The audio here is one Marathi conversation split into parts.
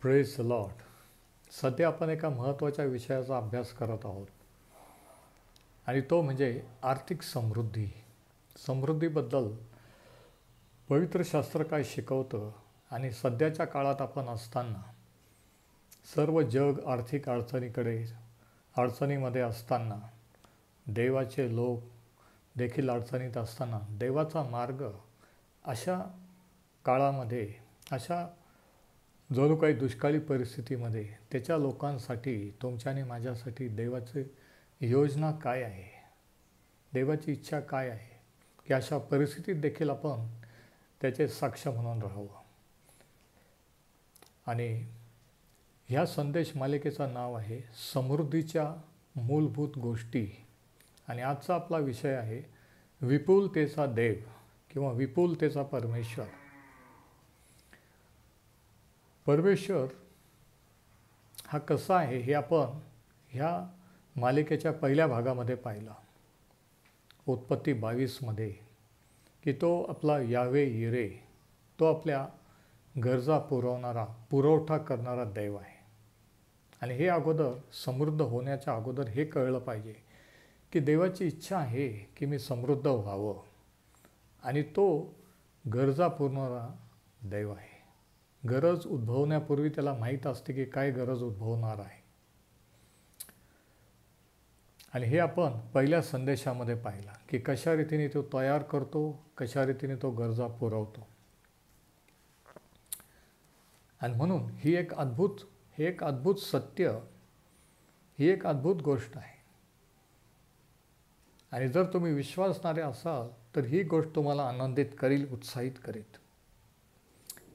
Praise the Lord. सध्या आपण एका महत्त्वाच्या विषयाचा अभ्यास करत आहोत आणि तो म्हणजे आर्थिक समृद्धी. समृद्धीबद्दल पवित्र शास्त्र काय शिकवतं आणि सध्याच्या काळात आपण असताना सर्व जग आर्थिक अडचणीमध्ये असताना देवाचे लोक देखील अडचणीत असताना देवाचा मार्ग अशा काळामध्ये अशा जणू काही दुष्काळी परिस्थितीमध्ये त्याच्या लोकांसाठी तुमच्या आणि माझ्यासाठी देवाची योजना काय आहे, देवाची इच्छा काय आहे की अशा परिस्थितीत देखील आपण त्याचे साक्ष म्हणून राहावं. आणि ह्या संदेश मालिकेचं नाव आहे समृद्धीच्या मूलभूत गोष्टी आणि आजचा आपला विषय आहे विपुलतेचा देव किंवा विपुलतेचा परमेश्वर. परमेश्वर हा कसा आहे हे आपण ह्या मालिकेच्या पहिल्या भागामध्ये पाहिला, उत्पत्ती 22मध्ये, की तो आपला यावे इरे, तो आपल्या गरजा पुरवठा करणारा देव आहे. आणि हे अगोदर समृद्ध होण्याच्या अगोदर हे कळलं पाहिजे की देवाची इच्छा आहे की मी समृद्ध व्हावं आणि तो गरजा पुरवणारा देव आहे. गरज उद्भवण्यापूर्वी त्याला माहीत असते की काय गरज उद्भवणार आहे. आणि हे आपण पहिल्या संदेशामध्ये पाहिला की कशा रीतीने तो तयार करतो, कशा रीतीने तो गरजा पुरवतो. आणि म्हणून ही एक अद्भुत सत्य, ही एक अद्भुत गोष्ट आहे. आणि जर तुम्ही विश्वासणारे असाल तर ही गोष्ट तुम्हाला आनंदित करील, उत्साहित करीत.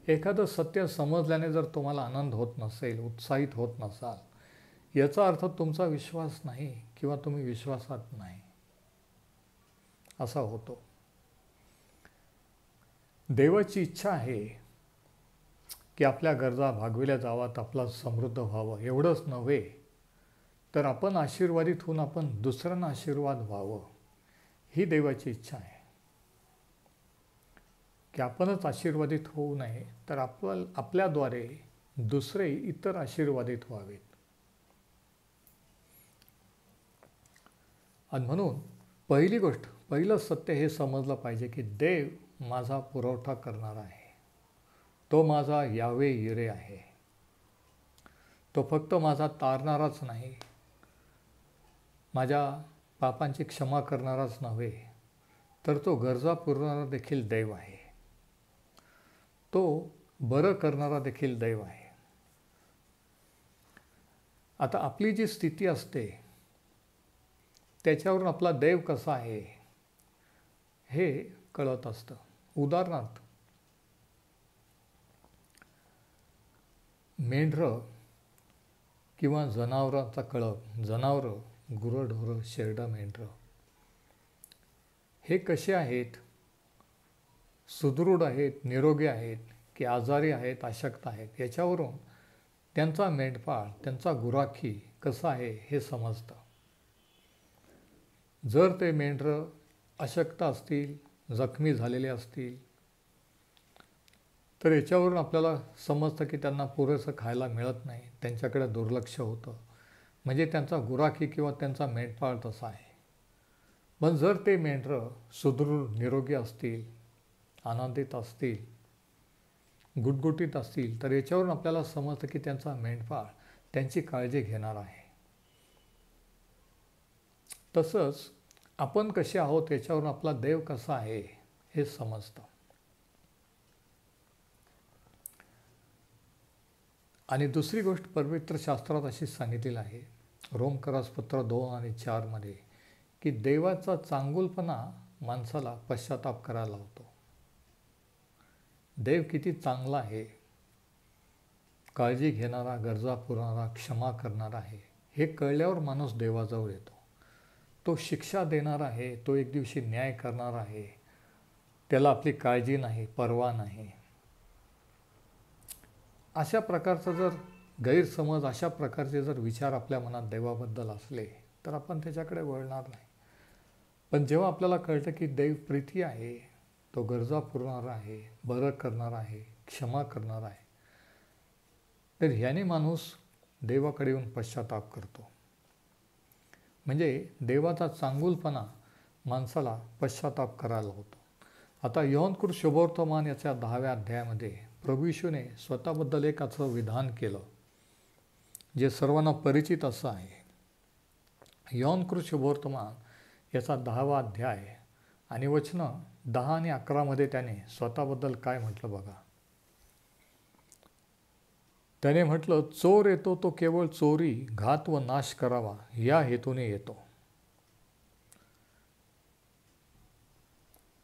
एखादं सत्य समजल्याने जर तुम्हाला आनंद होत नसेल, उत्साहित होत नसाल, याचा अर्थ तुमचा विश्वास नाही किंवा तुम्ही विश्वासात नाही असा होतो. देवाची इच्छा आहे की आपल्या गरजा भागविल्या जावात, आपला समृद्ध व्हावं. एवढंच नव्हे तर आपण आशीर्वादित होऊन आपण दुसऱ्यांना आशीर्वाद व्हावं, ही देवाची इच्छा आहे. की आपणच आशीर्वादित होऊ नये तर आपल्याद्वारे दुसरे इतर आशीर्वादित व्हावेत. आणि म्हणून पहिलं सत्य हे समजलं पाहिजे की देव माझा पुरवठा करणारा आहे. तो माझा यावे इरे आहे. तो फक्त माझा तारणाराच नाही, माझ्या पापांची क्षमा करणाराच नव्हे, तर तो गरजा पुरवणारा देखील देव आहे. तो बरं करणारा देखील देव आहे. आता आपली जी स्थिती असते त्याच्यावरून आपला देव कसा आहे हे कळत असतं. उदाहरणार्थ, मेंढरं किंवा जनावरांचा कळप, जनावरं, गुरंढोरं, शेरडं, मेंढरं हे कसे आहेत? सुदृढ आहेत, निरोगी आहेत की आजारी आहेत, अशक्त आहेत, याच्यावरून त्यांचा मेंढपाळ, त्यांचा गुराखी कसा आहे हे समजतं. जर ते मेंढरं अशक्त असतील, जखमी झालेले असतील, तर याच्यावरून आपल्याला समजतं की त्यांना पुरेसं खायला मिळत नाही, त्यांच्याकडे दुर्लक्ष होतं, म्हणजे त्यांचा गुराखी किंवा त्यांचा मेंढपाळ तसा आहे. पण जर ते मेंढरं सुदृढ निरोगी असतील, आनंदित असतील, गुटगुटीत असतील, तर याच्यावरून आपल्याला समजतं की त्यांचा मेंढपाळ त्यांची काळजी घेणार आहे. तसंच आपण कसे आहोत याच्यावरून आपला देव कसा आहे हे समजतं. आणि दुसरी गोष्ट पवित्र शास्त्रात अशी सांगितलेली आहे, रोमकरासपत्र 2 आणि 4 मध्ये, की देवाचा चांगुलपणा माणसाला पश्चाताप करायला लावतो. देव किती चांगला आहे, काळजी घेणारा, गरजा पुरवणारा, क्षमा करणारा आहे, हे कळल्यावर माणूस देवाजवळ येतो. तो शिक्षा देणार आहे, तो एक दिवशी न्याय करणार आहे, त्याला आपली काळजी नाही, पर्वा नाही. अशा प्रकारचा जर गैरसमज, अशा प्रकारचे जर विचार आपल्या मनात देवाबद्दल असले तर आपण त्याच्याकडे वळणार नाही. पण जेव्हा आपल्याला कळतं की देव प्रीती आहे, तो गरजा पुरवणारा आहे, बरं करणारा आहे, क्षमा करणारा आहे, तर ह्याने माणूस देवाकडे येऊन पश्चाताप करतो. म्हणजे देवाचा चांगुलपणा माणसाला पश्चाताप करायला होतो. आता योहान शुभवर्तमान याच्या 10व्या अध्यायामध्ये प्रभू येशूने स्वतःबद्दल एक असं विधान केलं जे सर्वांना परिचित असं आहे. योहान शुभवर्तमान याचा 10वा अध्याय आणि वचनं 10 आणि 11 त्याने स्वतःबद्दल काय म्हटलं बघा. त्याने म्हटलं, चोर येतो तो केवळ चोरी, घात व नाश करावा या हेतूने येतो.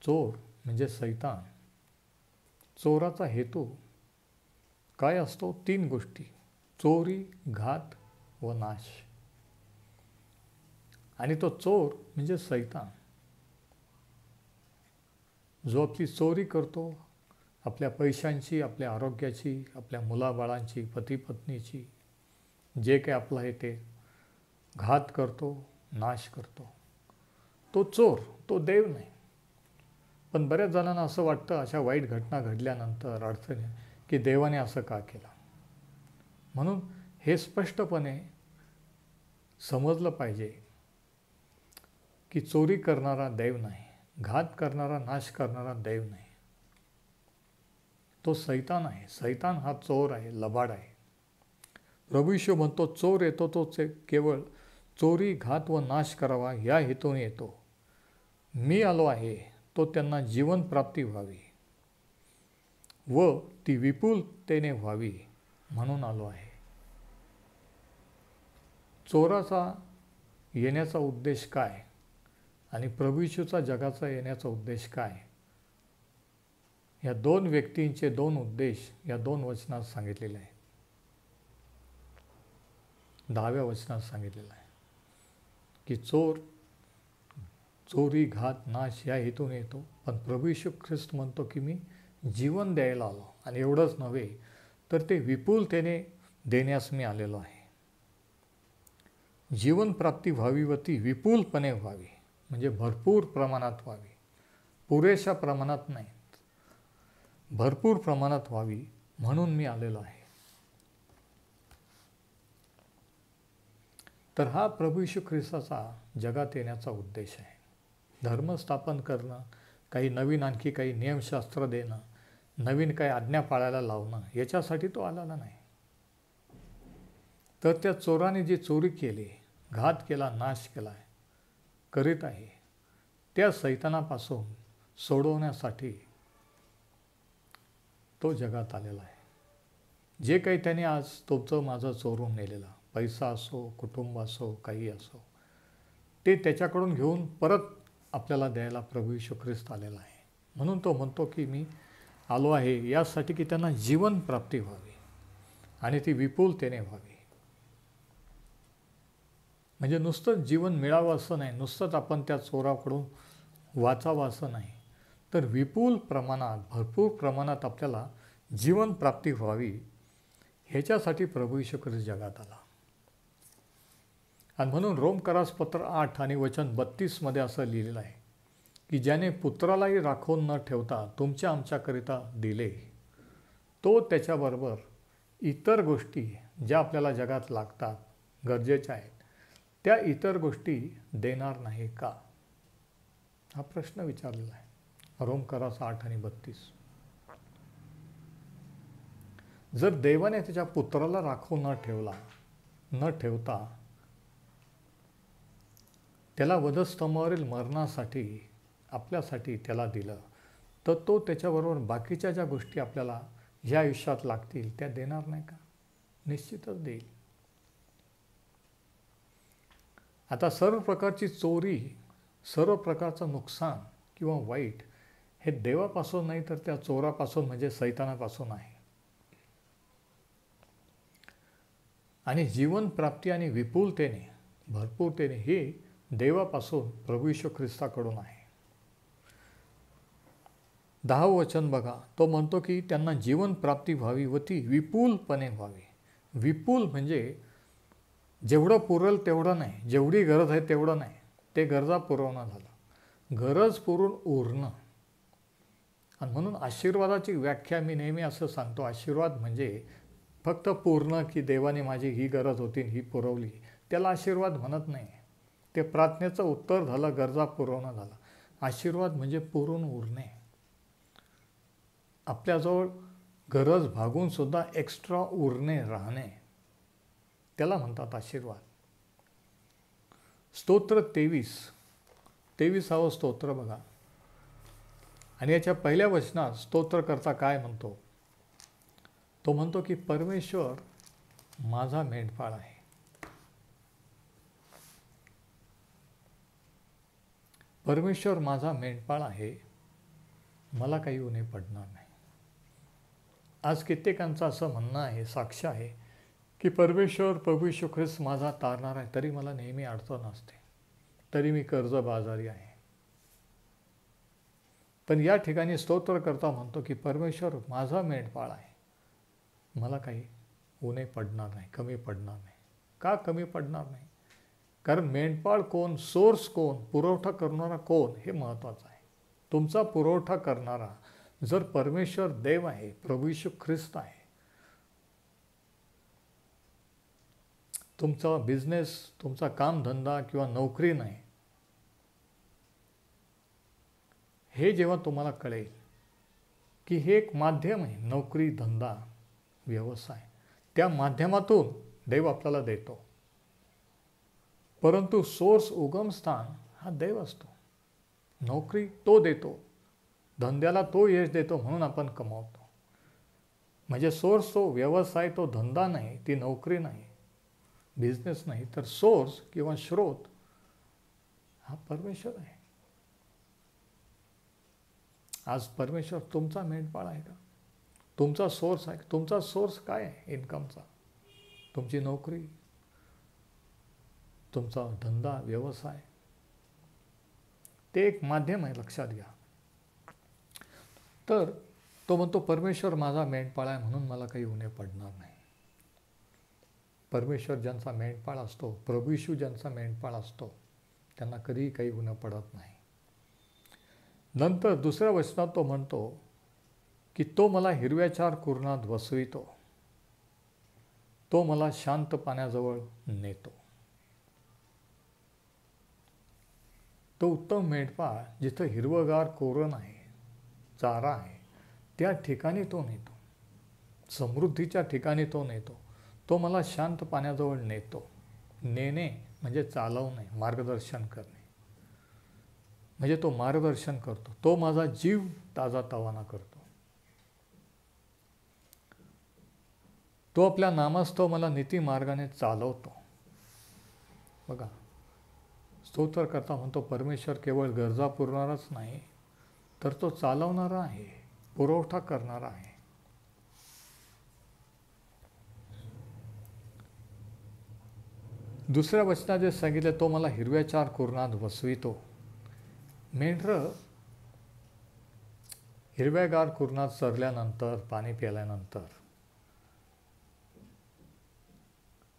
चोर म्हणजे सैतान. चोराचा हेतू काय असतो? 3 गोष्टी: चोरी, घात व नाश. आणि तो चोर म्हणजे सैतान, जो आपली चोरी करतो, आपल्या पैशांची, आपल्या आरोग्याची, आपल्या मुलाबाळांची, पती पत्नीची, जे काही आपलं आहे ते घात करतो, नाश करतो. तो चोर, तो देव नाही. पण बऱ्याच जणांना असं वाटतं अशा वाईट घटना घडल्यानंतर अडचणी की देवाने असं का केलं. म्हणून हे स्पष्टपणे समजलं पाहिजे की चोरी करणारा देव नाही, घात करणारा, नाश करणारा देव नाही. तो सैतान आहे. सैतान हा चोर आहे, लबाड आहे. प्रभू येशू म्हणतो, चोर येतो तो केवळ चोरी, घात व नाश करावा या हेतूने येतो. मी आलो आहे तो त्यांना जीवन प्राप्ती व्हावी व ती विपुलतेने व्हावी म्हणून आलो आहे. चोराचा येण्याचा उद्देश काय आणि प्रभू येशूचा जगाचा येण्याचा उद्देश काय, या 2 व्यक्तींचे 2 उद्देश या 2 वचनात सांगितलेले आहे. 10व्या वचनात सांगितलेलं आहे की चोर चोरी, घात, नाश या हेतून येतो. पण प्रभू येशू ख्रिस्त म्हणतो की मी जीवन द्यायला आलो. आणि एवढंच नव्हे तर ते विपुलतेने देण्यास मी आलेलो आहे. जीवन प्राप्ती व्हावी व ती विपुलपणे व्हावी, म्हणजे भरपूर प्रमाणात व्हावी. पुरेशा प्रमाणात नाही, भरपूर प्रमाणात व्हावी म्हणून मी आलेलो आहे. तर हा प्रभू येशू ख्रिस्ताचा जगात येण्याचा उद्देश आहे. धर्म स्थापन करणं, काही नवीन आणखी काही नियमशास्त्र देणं, नवीन काही आज्ञा पाळायला लावणं, याच्यासाठी तो आलेला नाही. तर त्या चोराने जी चोरी केली, घात केला, नाश केला करीत आहे, त्या सैतानापासून सोडवण्यासाठी तो जगात आलेला आहे. जे काही त्याने आज तुमचं माझं चोरून नेलेलं, पैसा असो, कुटुंब असो, काही असो, ते त्याच्याकडून घेऊन परत आपल्याला द्यायला प्रभू येशू ख्रिस्त आलेला आहे. म्हणून तो म्हणतो की मी आलो आहे यासाठी की त्यांना जीवन प्राप्ती व्हावी आणि ती विपुलतेने व्हावी. म्हणजे नुसतंच जीवन मिळावं असं नाही, नुसतंच आपण त्या चोराकडून वाचावं असं नाही, तर विपुल प्रमाणात, भरपूर प्रमाणात आपल्याला जीवन प्राप्ती व्हावी ह्याच्यासाठी प्रभू येशू ख्रिस्त जगात आला. आणि म्हणून रोमकरास पत्र 8 आणि वचन 32 असं लिहिलेलं आहे की ज्याने पुत्रालाही राखून न ठेवता तुमच्या आमच्याकरिता दिले, तो त्याच्याबरोबर इतर गोष्टी ज्या आपल्याला जगात लागतात, गरजेच्या आहेत, त्या इतर गोष्टी देणार नाही का, हा प्रश्न विचारलेला आहे रोमकरास 8 आणि 32. जर देवाने त्याच्या पुत्राला राखून न ठेवता त्याला वधस्तंभावरील मरणासाठी आपल्यासाठी त्याला दिलं, तर तो त्याच्याबरोबर बाकीच्या ज्या गोष्टी आपल्याला ह्या आयुष्यात लागतील त्या देणार नाही का? निश्चितच देईल. आता सर्व प्रकारची चोरी, सर्व प्रकारचं नुकसान किंवा वाईट हे देवापासून नाही तर त्या चोरापासून म्हणजे सैतानापासून आहे. आणि जीवन प्राप्ती आणि विपुलतेने, भरपूरतेने हे देवापासून प्रभू येशू ख्रिस्ताकडून आहे. 10वं वचन बघा, तो म्हणतो की त्यांना जीवन प्राप्ती व्हावी व ती विपुलपणे व्हावी. विपुल म्हणजे जेवढं पुरेल तेवढं नाही, जेवढी गरज आहे तेवढं नाही, ते गरजा पुरवणं झालं, गरज पुरून उरणं. आणि म्हणून आशीर्वादाची व्याख्या मी नेहमी असं सांगतो, आशीर्वाद म्हणजे फक्त पूर्ण की देवाने माझी ही गरज होती ही पुरवली, त्याला आशीर्वाद म्हणत नाही. ते प्रार्थनेचं उत्तर झालं, गरजा पुरवणं झालं. आशीर्वाद म्हणजे पुरून उरणे. आपल्याजवळ गरज भागून सुद्धा एक्स्ट्रा उरणे, राहणे, त्याला म्हणतात आशीर्वाद. स्तोत्र 23 स्तोत्र बघा. आणि याच्या पहिल्या वचनात स्तोत्रकर्ता काय म्हणतो? तो म्हणतो की परमेश्वर माझा मेंढपाळ आहे. परमेश्वर माझा मेंढपाळ आहे, मला काही उणे पडणार नाही. आज कित्येकांचं असं म्हणणं आहे, साक्ष आहे की परमेश्वर प्रभू येशू ख्रिस्त माझा तारणार आहे, तरी मला नेहमी अडचण असते, तरी मी कर्जबाजारी आहे. पण या ठिकाणी स्तोत्रकर्ता म्हणतो की परमेश्वर माझा मेंढपाळ आहे, मला काही उणे पडणार नाही, कमी पडणार नाही. का कमी पडणार नाही? कारण मेंढपाळ कोण, सोर्स कोण, पुरवठा करणारा कोण, हे महत्त्वाचं आहे. तुमचा पुरवठा करणारा जर परमेश्वर देव आहे, प्रभू येशू ख्रिस्त आहे, तुमचा बिझनेस, तुमचा कामधंदा किंवा नोकरी नाही, हे जेव्हा तुम्हाला कळेल की हे एक माध्यम आहे, नोकरी, धंदा, व्यवसाय, त्या माध्यमातून देव आपल्याला देतो, परंतु सोर्स, उगमस्थान हा देव असतो. नोकरी तो देतो, धंद्याला तो यश देतो, म्हणून आपण कमावतो. म्हणजे सोर्स तो व्यवसाय, तो धंदा नाही, ती नोकरी नाही, बिझनेस नाही, तर सोर्स किंवा स्रोत हा परमेश्वर आहे. आज परमेश्वर तुमचा मेंढपाळ आहे का? तुमचा सोर्स आहे? तुमचा सोर्स काय आहे इन्कमचा? तुमची नोकरी, तुमचा धंदा, व्यवसाय, ते एक माध्यम आहे, लक्षात घ्या. तर तो म्हणतो परमेश्वर माझा मेंढपाळ आहे, म्हणून मला काही उणे पडणार नाही. परमेश्वर ज्यांचा मेंढपाळ असतो, प्रभू येशू ज्यांचा मेंढपाळ असतो, त्यांना कधीही काही उणे पडत नाही. नंतर दुसऱ्या वचनात तो म्हणतो की तो मला हिरव्याचार कुरणात वसवितो, तो मला शांत पाण्याजवळ नेतो. तो उत्तम मेंढपाळ जिथं हिरवगार कोरण आहे, चारा आहे, त्या ठिकाणी तो नेतो, समृद्धीच्या ठिकाणी तो नेतो. तो मला शांत पाण्याजवळ नेतो. नेणे म्हणजे चालवणे, मार्गदर्शन करणे, म्हणजे तो मार्गदर्शन करतो. तो माझा जीव ताजातवाना करतो. तो आपल्या नामास्तव मला नीती मार्गाने चालवतो. बघा, स्तोत्रकर्ता म्हणतो परमेश्वर केवळ गरजा पुरवणाराच नाही, तर तो चालवणारा आहे, पुरवठा करणारा आहे. दुसऱ्या वचनात जे सांगितले, तो मला हिरव्याचार कुरणात वसवितो. मेंढरं हिरव्यागार कुरणात चरल्यानंतर, पाणी प्यायल्यानंतर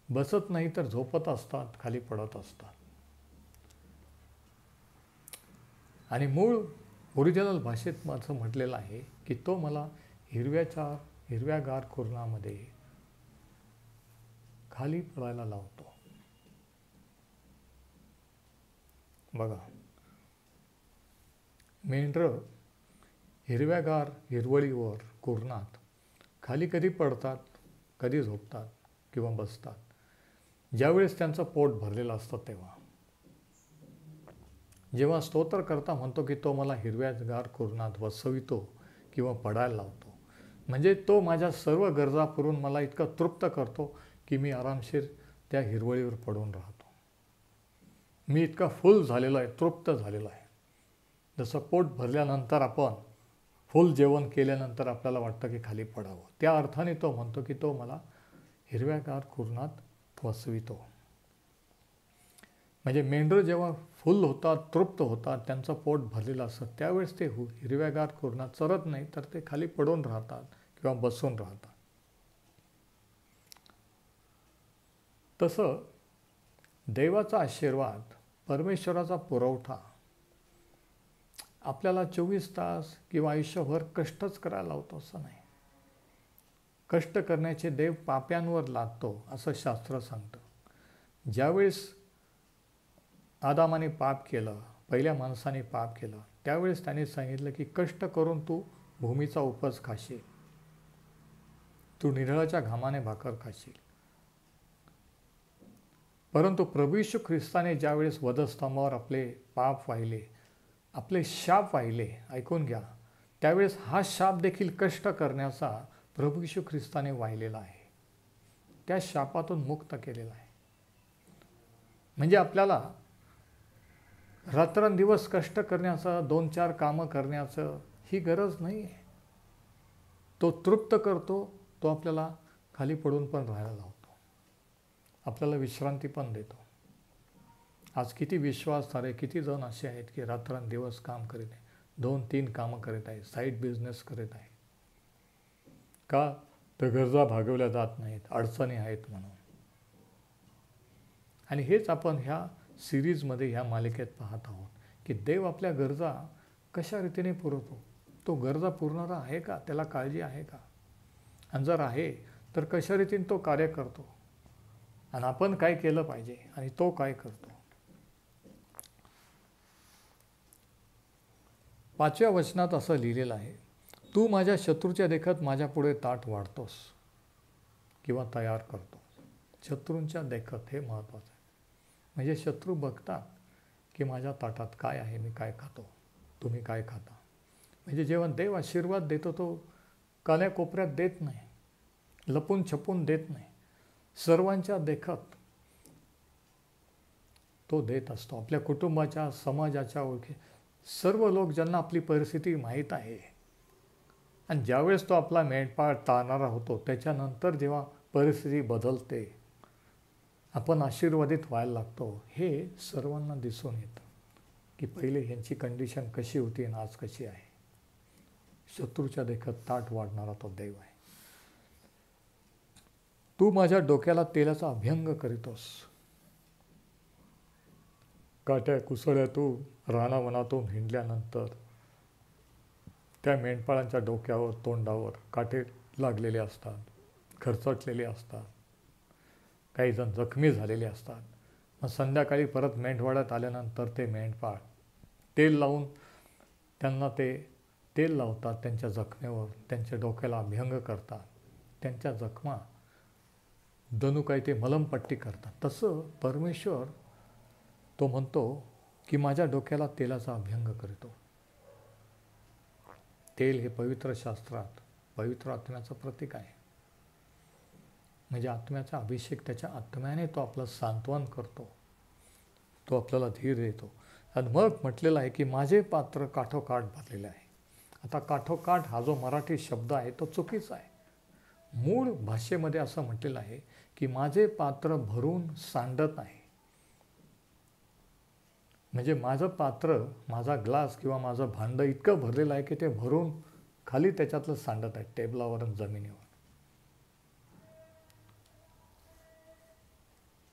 बसत नाही तर झोपत असतात, खाली पडत असतात. आणि मूळ ओरिजिनल भाषेत माझं म्हटलेलं आहे की तो मला हिरव्यागार कुरणामध्ये खाली पडायला लावतो. बघा, मेंढरं हिरव्यागार हिरवळीवर, कुरणात खाली कधी पडतात, कधी झोपतात किंवा बसतात, ज्यावेळेस त्यांचं पोट भरलेलं असतं तेव्हा. जेव्हा स्तोत्रकर्ता म्हणतो की तो मला हिरव्यागार कुरणात वसवितो किंवा पडायला लावतो, म्हणजे तो माझ्या सर्व गरजा पुरवून मला इतका तृप्त करतो की मी आरामशीर त्या हिरवळीवर पडून राहतो. मी इतका फुल झालेलो आहे, तृप्त झालेलो आहे. जसं पोट भरल्यानंतर आपण फुल जेवण केल्यानंतर आपल्याला वाटतं की खाली पडावं, त्या अर्थाने तो म्हणतो की तो मला हिरव्यागार कुरणात वसवितो. म्हणजे मेंढरं जेव्हा फुल होतात, तृप्त होतात, त्यांचं पोट भरलेलं असतं, त्यावेळेस ते हिरव्यागार कुरणात चरत नाही, तर ते खाली पडून राहतात किंवा बसून राहतात. तसं देवाचा आशीर्वाद, परमेश्वराचा पुरवठा आपल्याला 24 तास किंवा आयुष्यभर कष्टच करायला लावतो असं नाही. कष्ट करण्याचे देव पाप्यांवर लादतो असं शास्त्र सांगतं. ज्यावेळेस आदामाने पाप केलं, पहिल्या माणसाने पाप केलं, त्यावेळेस त्याने सांगितलं की कष्ट करून तू भूमीचा उपज खाशील, तू निढळाच्या घामाने भाकर खाशील. परंतु प्रभू येशू ख्रिस्ताने ज्यावेळेस वधस्तंभावर आपले पाप वाहिले, आपले शाप वाहिले, ऐकून घ्या, त्यावेळेस हा शाप देखील कष्ट करण्याचा प्रभू येशू ख्रिस्ताने वाहिलेला आहे. त्या शापातून मुक्त केलेला आहे. म्हणजे आपल्याला रात्रंदिवस कष्ट करण्याचं, 2-4 कामं करण्याचं ही गरज नाही आहे. तो तृप्त करतो, तो आपल्याला खाली पडून पण राहायला लावतो, आपल्याला विश्रांती पण देतो. आज किती विश्वासार्ह, किती जण असे आहेत की रात्रंदिवस काम करीत आहे, 2-3 कामं करीत आहे, साईड बिझनेस करीत आहे. का तर गरजा भागवल्या जात नाहीत, अडचणी आहेत म्हणून. आणि हेच आपण ह्या सिरीजमध्ये, ह्या मालिकेत पाहत आहोत की देव आपल्या गरजा कशा रीतीने पुरवतो. तो गरजा पुरवणारा आहे का, त्याला काळजी आहे का, आणि जर आहे तर कशा रीतीने तो कार्य करतो, आणि आपण काय केलं पाहिजे आणि तो काय करतो. 5व्या वचनात असं लिहिलेलं आहे, तू माझ्या शत्रूच्या देखत माझ्या पुढे ताट वाढतोस किंवा तयार करतोस. शत्रूंच्या देखत, हे महत्त्वाचं आहे. म्हणजे शत्रू बघतात की माझ्या ताटात काय आहे, मी काय खातो, तुम्ही काय खाता. म्हणजे जेव्हा देव आशीर्वाद देतो तो काल्या कोपऱ्यात देत नाही, लपून छपून देत नाही, सर्वांच्या देखत तो देत असतो. आपल्या कुटुंबाच्या, समाजाच्या ओळखी, सर्व लोक ज्यांना आपली परिस्थिती माहीत आहे. आणि ज्यावेळेस तो आपला मेंढपाळ तारणारा होतो, त्याच्यानंतर जेव्हा परिस्थिती बदलते, आपण आशीर्वादित व्हायला लागतो, हे सर्वांना दिसून येतं की पहिले ह्यांची कंडिशन कशी होती आणि आज कशी आहे. शत्रूच्या देखत ताट वाढणारा तो देव आहे. तू माझ्या डोक्याला तेलाचा अभ्यंग करीतोस. काट्या कुसळ्यातून, रानावनातून हिंडल्यानंतर त्या मेंढपाळांच्या डोक्यावर, तोंडावर काटे लागलेले असतात, खरचटलेले असतात, काही जण जखमी झालेले असतात. मग संध्याकाळी परत मेंढवाड्यात आल्यानंतर ते मेंढपाळ तेल लावून त्यांना ते तेल लावतात त्यांच्या जखमेवर, त्यांच्या डोक्याला अभ्यंग करतात, त्यांच्या जखमा जणू काही ते मलमपट्टी करतात. तसं परमेश्वर तो म्हणतो की माझ्या डोक्याला तेलाचा अभ्यंग करतो. तेल हे पवित्र शास्त्रात पवित्र आत्म्याचं प्रतीक आहे. म्हणजे आत्म्याचा अभिषेक, त्याच्या आत्म्याने तो आपलं सांत्वन करतो, तो आपल्याला धीर देतो. आणि मग म्हटलेलं आहे की माझे पात्र काठोकाठ भरलेले आहे. आता काठोकाठ हा जो मराठी शब्द आहे तो चुकीचा आहे. मूळ भाषेमध्ये असं म्हटलेलं आहे की माझे पात्र भरून सांडत आहे. म्हणजे माझं पात्र, माझा ग्लास किंवा माझं भांडं इतकं भरलेलं आहे की ते भरून खाली त्याच्यातलं सांडत आहे, टेबलावर आणि जमिनीवर.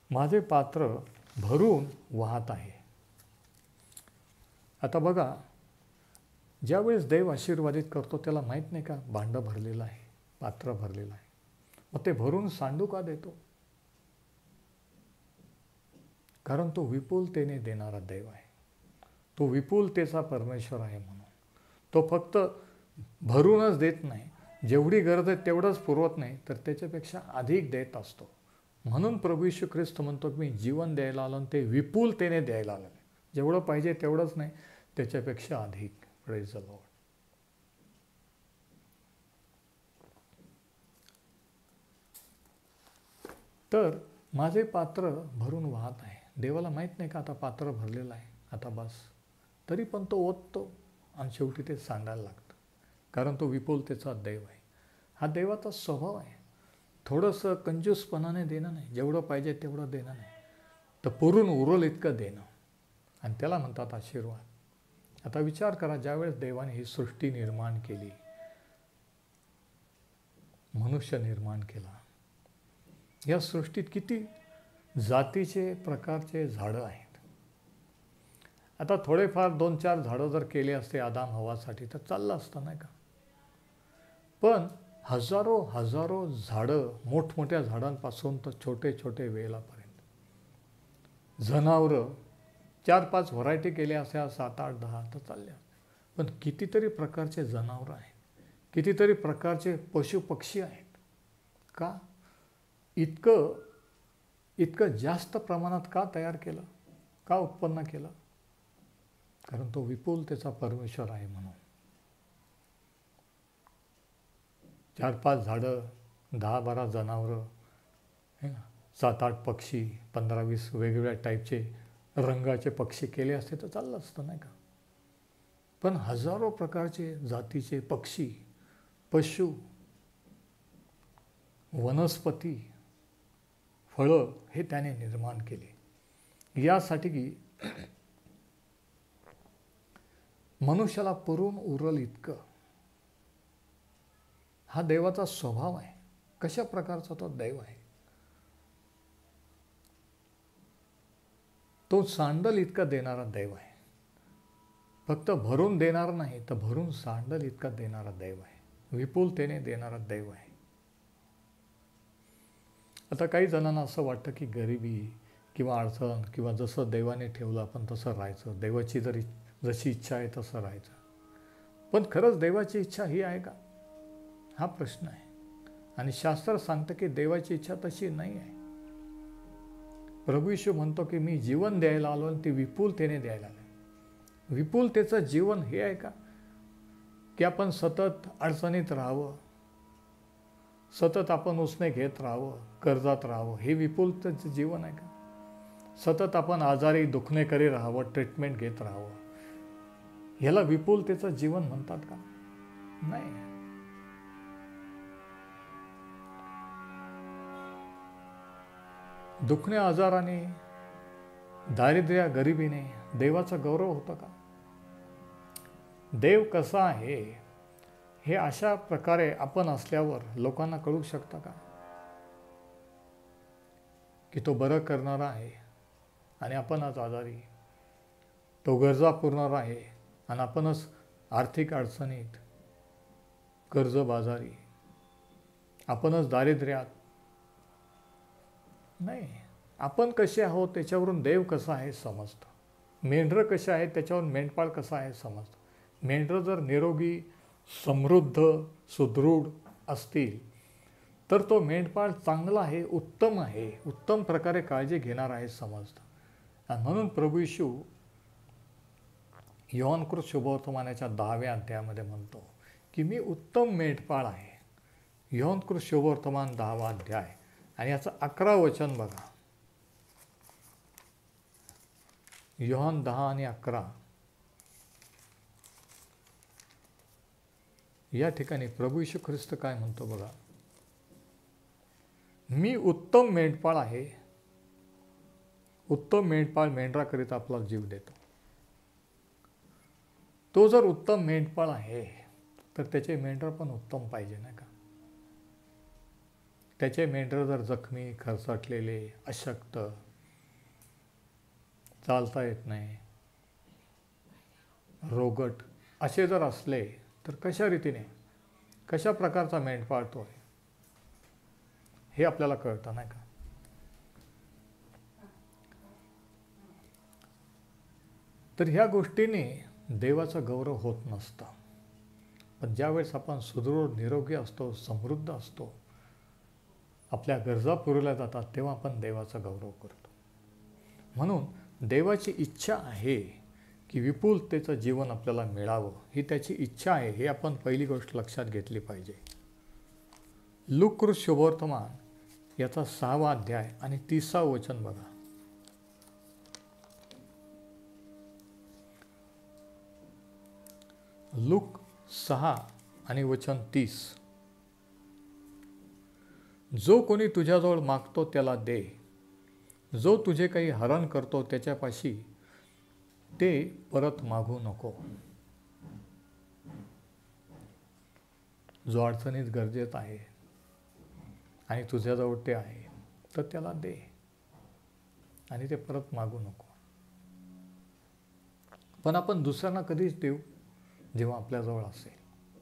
माझे पात्र भरून वाहत आहे. आता बघा, ज्यावेळेस देव आशीर्वादित करतो त्याला माहीत नाही का भांडं भरलेलं आहे, पात्र भरलेलं आहे, मग ते भरून सांडू का देतो? कारण तो विपुलतेने देणारा देव आहे, तो विपुलतेचा परमेश्वर आहे. म्हणून तो फक्त भरूनच देत नाही, जेवढी गरज आहे तेवढंच पुरवत नाही, तर त्याच्यापेक्षा अधिक देत असतो. म्हणून प्रभू येशू ख्रिस्त म्हणतो की मी जीवन द्यायला आलो आणि ते विपुलतेने द्यायला आलेलं आहे. जेवढं पाहिजे तेवढंच नाही, त्याच्यापेक्षा अधिक. Praise the Lord. तर माझे पात्र भरून वाहत आहे. देवाला माहीत नाही का आता पात्र भरलेलं आहे, आता बस, तरी पण तो ओततो आणि शेवटी ते सांडायला लागतं. कारण तो विपुलतेचा देव आहे. हा देवाचा स्वभाव आहे. थोडंसं कंजूसपणाने देणं नाही, जेवढं पाहिजे तेवढं देणं नाही, तर पुरून उरल इतकं देणं, आणि त्याला म्हणतात आशीर्वाद. आता विचार करा, ज्यावेळेस देवाने ही सृष्टी निर्माण केली, मनुष्य निर्माण केला, या सृष्टीत किती जातीचे प्रकारचे झाडं आहेत. आता थोडेफार 2-4 झाडं जर केले असते आदाम हवासाठी तर चाललं असतं नाही का. पण हजारो हजारो झाडं, मोठमोठ्या झाडांपासून तर छोटे छोटे वेलापर्यंत, जनावरं 4-5 व्हरायटी केल्या अशा 7-8-10 तर चालल्या. पण कितीतरी प्रकारचे जनावरं आहेत, कितीतरी प्रकारचे पशुपक्षी आहेत. का इतकं इतकं जास्त प्रमाणात का तयार केलं, का उत्पन्न केलं? कारण तो विपुलतेचा परमेश्वर आहे म्हणून. 4-5 झाडं, 10-12 जनावरं, 7-8 पक्षी, 15-20 वेगवेगळ्या टाईपचे रंगाचे पक्षी केले असते तर चाललं असतं नाही का. पण हजारो प्रकारचे जातीचे पक्षी, पशु, वनस्पती, फळं हे त्याने निर्माण केले यासाठी की मनुष्याला पुरून उरल इतकं. हा देवाचा स्वभाव आहे. कशा प्रकारचा तो दैव आहे? तो सांडल इतका देणारा दैव आहे. फक्त भरून देणार नाही तर भरून सांडल इतका देणारा दैव आहे. विपुलतेने देणारा दैव आहे. आता काही जणांना असं वाटतं की गरिबी किंवा अडचण किंवा जसं देवाने ठेवलं आपण तसं राहायचं, देवाची जशी इच्छा आहे तसं राहायचं. पण खरंच देवाची इच्छा ही आहे का, हा प्रश्न आहे. आणि शास्त्र सांगतं की देवाची इच्छा तशी नाही आहे. प्रभू येशू म्हणतो की मी जीवन द्यायला आलो आणि ते विपुलतेने द्यायला आलो. विपुलतेचं जीवन हे आहे का की आपण सतत अडचणीत राहावं, सतत आपण उसने घेत राहावं, कर्जात राहावं, हे विपुलतेचं जीवन आहे का? सतत आपण आजारी दुखणेकरी राहावं, ट्रीटमेंट घेत राहावं, ह्याला विपुलतेचं जीवन म्हणतात का? नाही. दुखणे आजाराने, दारिद्र्य गरिबीने देवाचा गौरव होतो का? देव कसा आहे हे अशा प्रकारे आपण असल्यावर लोकांना कळू शकतं का? की तो बरं करणारा आहे आणि आपणच आजारी, तो गरजा पुरवणारा आहे आणि आपणच आर्थिक अडचणीत, कर्जबाजारी, आपणच दारिद्र्यात. नाही. आपण कसे आहोत त्याच्यावरून देव कसा आहे समजतं. मेंढरं कसे आहेत त्याच्यावरून मेंढपाळ कसा आहे समजतं. मेंढरं जर निरोगी, समृद्ध, सुदृढ असतील तर तो मेंढपाळ चांगला आहे, उत्तम प्रकारे काळजी घेणार आहे समजतं. आणि म्हणून प्रभू येशू योहानकृत शुभवर्तमानाच्या 10व्या अध्यायामध्ये म्हणतो की मी उत्तम मेंढपाळ आहे. योहानकृत शुभवर्तमान 10वा अध्याय आणि याचं 11 वचन बघा. योहान 10 आणि 11 या ठिकाणी प्रभू येशू ख्रिस्त काय म्हणतो बघा. मी उत्तम मेंढपाळ आहे. उत्तम मेंढपाळ मेंढराकरिता आपला जीव देतो. तो जर उत्तम मेंढपाळ आहे तर त्याचे मेंढर पण उत्तम पाहिजे नाही का. त्याचे मेंढर जर जखमी, खरचटलेले, अशक्त, चालता येत नाही, रोगट असे जर असले तर कशा रीतीने, कशा प्रकारचा मेंढपाळ तो आहे हे आपल्याला कळतं नाही का. तर ह्या गोष्टीने देवाचं गौरव होत नसतं. पण ज्यावेळेस आपण सुदृढ, निरोगी असतो, समृद्ध असतो, आपल्या गरजा पुरवल्या जातात, तेव्हा आपण देवाचा गौरव करतो. म्हणून देवाची इच्छा आहे की विपुलतेचं जीवन आपल्याला मिळावं, ही त्याची इच्छा आहे. हे आपण पहिली गोष्ट लक्षात घेतली पाहिजे. लूककृत शुभवर्तमान याचा 6वा अध्याय आणि 30वा वचन बघा. लूक 6 आणि वचन 30. जो कोणी तुझ्याजवळ मागतो त्याला दे, जो तुझे काही हरण करतो त्याच्यापाशी ते परत मागू नको. जो अडचणीत गरजेत आहे आणि तुझ्याजवळ ते आहे तर त्याला दे आणि ते परत मागू नको. पण आपण दुसऱ्यांना कधीच देऊ जेव्हा आपल्याजवळ असेल.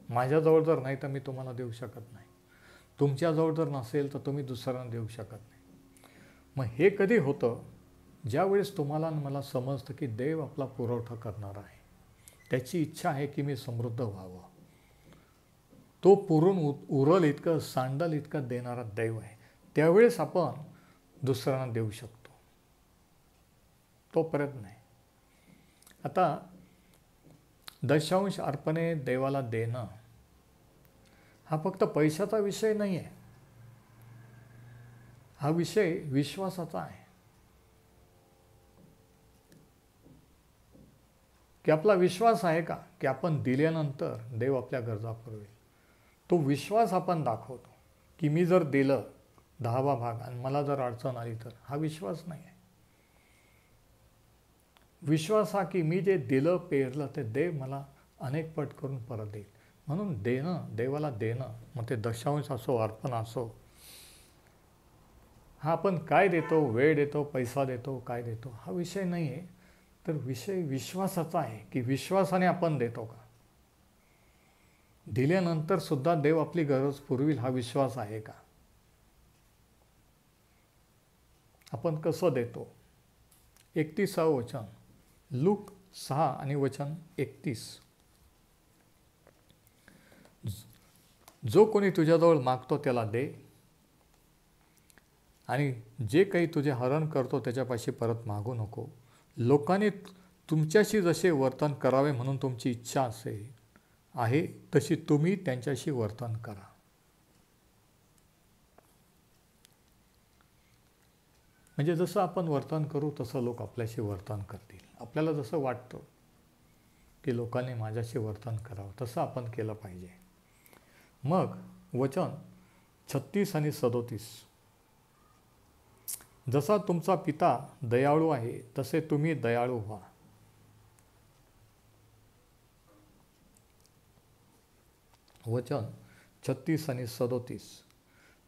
माझ्याजवळ जर नाही तर मी तुम्हाला देऊ शकत नाही. तुमच्याजवळ जर नसेल तर तुम्ही दुसऱ्यांना देऊ शकत नाही. मग हे कधी होतं? ज्यावेळेस तुम्हाला आणि मला समजतं की देव आपला पुरवठा करणार आहे, त्याची इच्छा आहे की मी समृद्ध व्हावं, तो पुरून उरल इतकं सांडल इतकं देणारा देव आहे, त्यावेळेस आपण दुसऱ्यांना देऊ शकतो. तो प्रयत्न आहे. आता दशांश अर्पणे देवाला देणं हा फक्त पैशाचा विषय नाही आहे, हा विषय विश्वासाचा आहे. की आपला विश्वास आहे का की आपण दिल्यानंतर देव आपल्या गरजा पुरवेल? तो विश्वास आपण दाखवतो की मी जर दिलं 10वा भाग आणि मला जर अडचण आली तर, हा विश्वास नाही आहे. विश्वास हा की मी जे दिलं पेरलं ते देव मला अनेक पट करून परत देईल. म्हणून देणं, देवाला देणं, मग ते दशांश असो अर्पण असो, हा आपण काय देतो, वेळ देतो, पैसा देतो, काय देतो, हा विषय नाही आहे. तर विषय विश्वासाचा आहे की विश्वासाने आपण देतो का? दिल्यानंतर सुद्धा देव आपली गरज पुरविल, हा विश्वास आहे का? आपण कसं देतो? 31व वचन, लूक 6 आणि वचन 31. जो कोणी तुझ्याजवळ मागतो त्याला दे, आणि जे काही तुझे हरण करतो त्याच्यापाशी परत मागू नको. लोकांनी तुमच्याशी जसे वर्तन करावे म्हणून तुमची इच्छा आहे तशी तुम्ही त्यांच्याशी वर्तन करा. म्हणजे जसं आपण वर्तन करू तसं लोक आपल्याशी वर्तन करतील. आपल्याला जसं वाटतं की लोकांनी माझ्याशी वर्तन करावं तसं आपण केलं पाहिजे. मग वचन 36 आणि 37, जसा तुमचा पिता दयाळू आहे तसे तुम्ही दयाळू व्हा. वचन 36 आणि 37,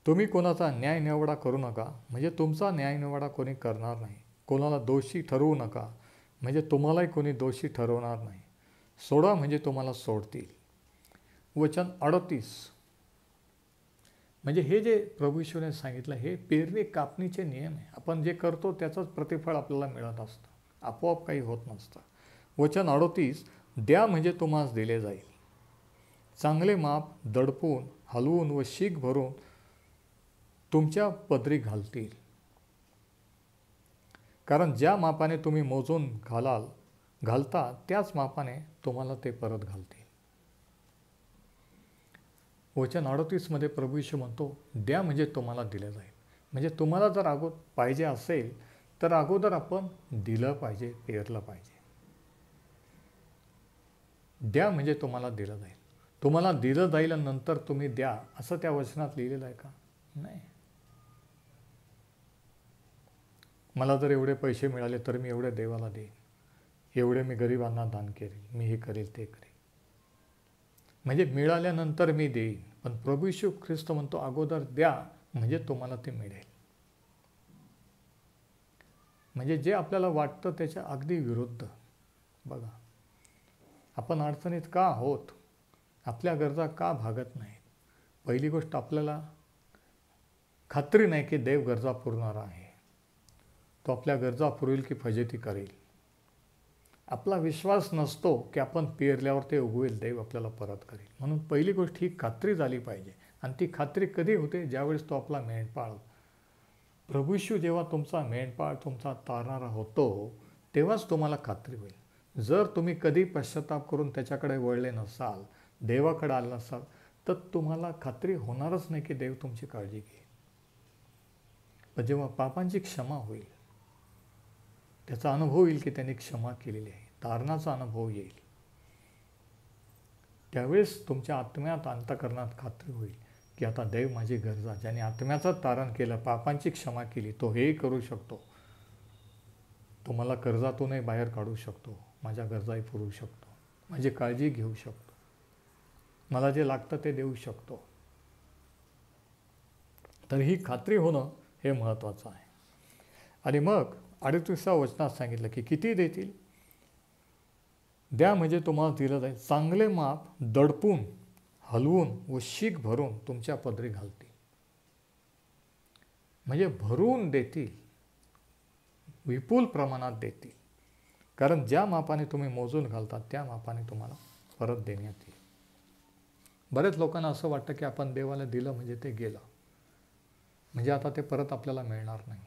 तुम्ही कोणाचा न्यायनिवाडा करू नका, म्हणजे तुमचा न्यायनिवाडा कोणी करणार नाही. कोणाला दोषी ठरवू नका, म्हणजे तुम्हालाही कोणी दोषी ठरवणार नाही. सोडा, म्हणजे तुम्हाला सोडतील. वचन 38, म्हणजे हे जे प्रभू येशूने सांगितलं हे पेरणी कापणीचे नियम आहे. आपण जे करतो त्याचंच प्रतिफळ आपल्याला मिळत असतं, आपोआप काही होत नसतं. वचन 38, द्या म्हणजे तुम्हास दिले जाईल, चांगले माप दडपून हलवून व शीख भरून तुमच्या पदरी घालतील. कारण ज्या मापाने तुम्ही मोजून घालता त्याच मापाने तुम्हाला ते परत घालतील. वचन 38 प्रभू येशू म्हणतो, द्या म्हणजे तुम्हाला दिलं जाईल. म्हणजे तुम्हाला जर पाहिजे असेल तर अगोदर आपण दिलं पाहिजे, पेरलं पाहिजे. द्या म्हणजे तुम्हाला दिलं जाईल. तुम्हाला दिलं जाईल आणि नंतर तुम्ही द्या असं त्या वचनात लिहिलेलं आहे का? नाही. मला जर एवढे पैसे मिळाले तर मी एवढे देवाला देईन, एवढे मी गरिबांना दान करेल, मी हे करेल ते करेल, म्हणजे मिळाल्यानंतर मी देईन. पण प्रभू येशू ख्रिस्त म्हणतो अगोदर द्या म्हणजे तुम्हाला ते मिळेल. म्हणजे जे आपल्याला वाटतं त्याच्या अगदी विरुद्ध. बघा, आपण अडचणीत का आहोत, आपल्या गरजा का भागत नाहीत? पहिली गोष्ट, आपल्याला खात्री नाही की देव गरजा पुरवणारा आहे. तो आपल्या गरजा पुरवेल की फजिती करेल. आपला विश्वास नसतो की आपण पेरल्यावर ते उगवेल, देव आपल्याला परत करेल. म्हणून पहिली गोष्ट ही खात्री झाली पाहिजे. आणि ती खात्री कधी होते? ज्यावेळेस तो आपला मेंढपाळ, प्रभू येशू जेव्हा तुमचा मेंढपाळ, तुमचा तारणारा होतो, तेव्हाच तुम्हाला खात्री होईल. जर तुम्ही कधी पश्चाताप करून त्याच्याकडे वळले नसाल, देवाकडे आले नसाल, तर तुम्हाला खात्री होणारच नाही की देव तुमची काळजी घेईल. पण जेव्हा पापांची क्षमा होईल, त्याचा अनुभव येईल की त्यांनी क्षमा केलेली आहे, तारणाचा अनुभव येईल, त्यावेळेस तुमच्या आत्म्यात, अंतःकरणात खात्री होईल की आता देव माझी गरजा, ज्याने आत्म्याचं तारण केलं, पापांची क्षमा केली, तो हेही करू शकतो. तो मला कर्जातूनही बाहेर काढू शकतो, माझ्या गरजाही पुरवू शकतो, माझी काळजी घेऊ शकतो, मला जे लागतं ते देऊ शकतो. तर ही खात्री होणं हे महत्त्वाचं आहे. आणि मग 38व्या वचनात सांगितलं की किती देतील? द्या म्हणजे तुम्हाला दिलं जाईल, चांगले माप दडपून हलवून व शीख भरून तुमच्या पदरी घालतील. म्हणजे भरून देतील, विपुल प्रमाणात देतील. कारण ज्या मापाने तुम्ही मोजून घालता त्या मापाने तुम्हाला परत देण्यात येईल. बरेच लोकांना असं वाटतं की आपण देवाला दिलं म्हणजे ते गेलं, म्हणजे आता ते परत आपल्याला मिळणार नाही.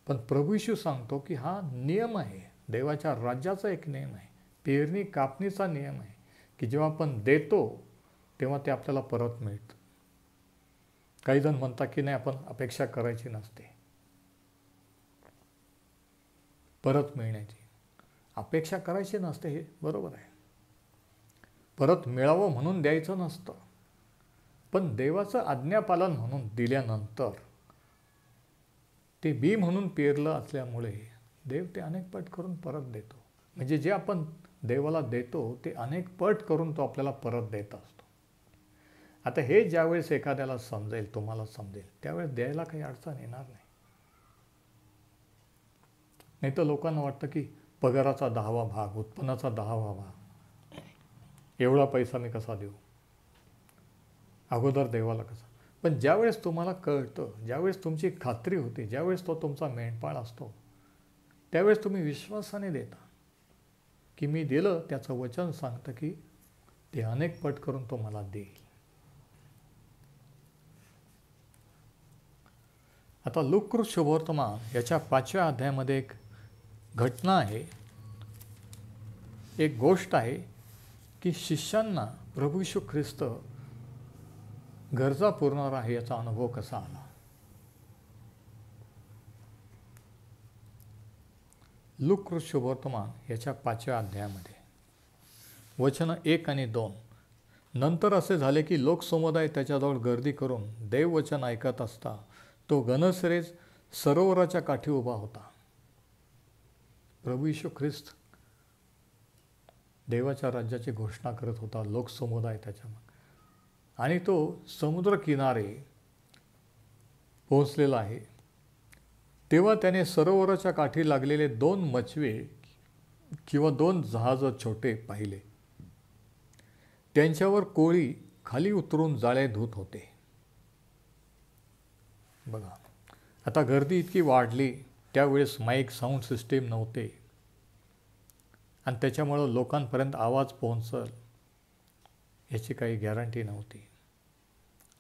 पण प्रभू येशू सांगतो की हा नियम आहे, देवाच्या राज्याचा एक नियम आहे, पेरणी कापणीचा नियम आहे, की जेव्हा आपण देतो तेव्हा ते आपल्याला परत मिळतं. काही जण म्हणतात की नाही, आपण अपेक्षा करायची नसते परत मिळण्याची, अपेक्षा करायची नसते, हे बरोबर आहे. परत मिळावं म्हणून द्यायचं नसतं, पण देवाचं आज्ञापालन म्हणून दिल्यानंतर ते बी म्हणून पेरलं असल्यामुळे देव ते अनेक पट करून परत देतो. म्हणजे जे आपण देवाला देतो ते अनेक पट करून तो आपल्याला परत देत असतो. आता हे ज्यावेळेस एखाद्याला समजेल, तुम्हाला समजेल, त्यावेळेस द्यायला काही अडचण येणार नाही. नाही तर लोकांना वाटतं की पगाराचा 10वा भाग, उत्पन्नाचा 10वा भाग, एवढा पैसा मी कसा देऊ, अगोदर देवाला कसा. पण ज्यावेळेस तुम्हाला कळतं, ज्यावेळेस तुमची खात्री होते, ज्यावेळेस तो तुमचा मेंढपाळ असतो, त्यावेळेस तुम्ही विश्वासाने देता की मी दिलं, त्याचं वचन सांगतं की ते अनेक पट करून तो मला देईल. आता लूका शुभवर्तमान याच्या 5व्या अध्यायामध्ये एक घटना आहे, एक गोष्ट आहे की शिष्यांना प्रभू येशू ख्रिस्त गरजा पुरवणार आहे याचा अनुभव कसा आला. लूका शुभवर्तमान याच्या 5व्या अध्यायामध्ये वचन 1 आणि 2. नंतर असे झाले की लोकसमुदाय त्याच्याजवळ गर्दी करून देववचन ऐकत असता तो गनसरेत सरोवराच्या काठी उभा होता. प्रभू येशू ख्रिस्त देवाच्या राज्याची घोषणा करत होता, लोकसमुदाय त्याच्यामध्ये, आणि तो समुद्र किनारे पोहोचलेला आहे. तेव्हा त्याने सरोवराच्या काठी लागलेले 2 मचवे किंवा 2 जहाज छोटे पाहिले. त्यांच्यावर कोळी खाली उतरून जाळे धुत होते. बघा, आता गर्दी इतकी वाढली, त्यावेळेस माईक साऊंड सिस्टीम नव्हते आणि त्याच्यामुळं लोकांपर्यंत आवाज पोहोचल याची काही गॅरंटी नव्हती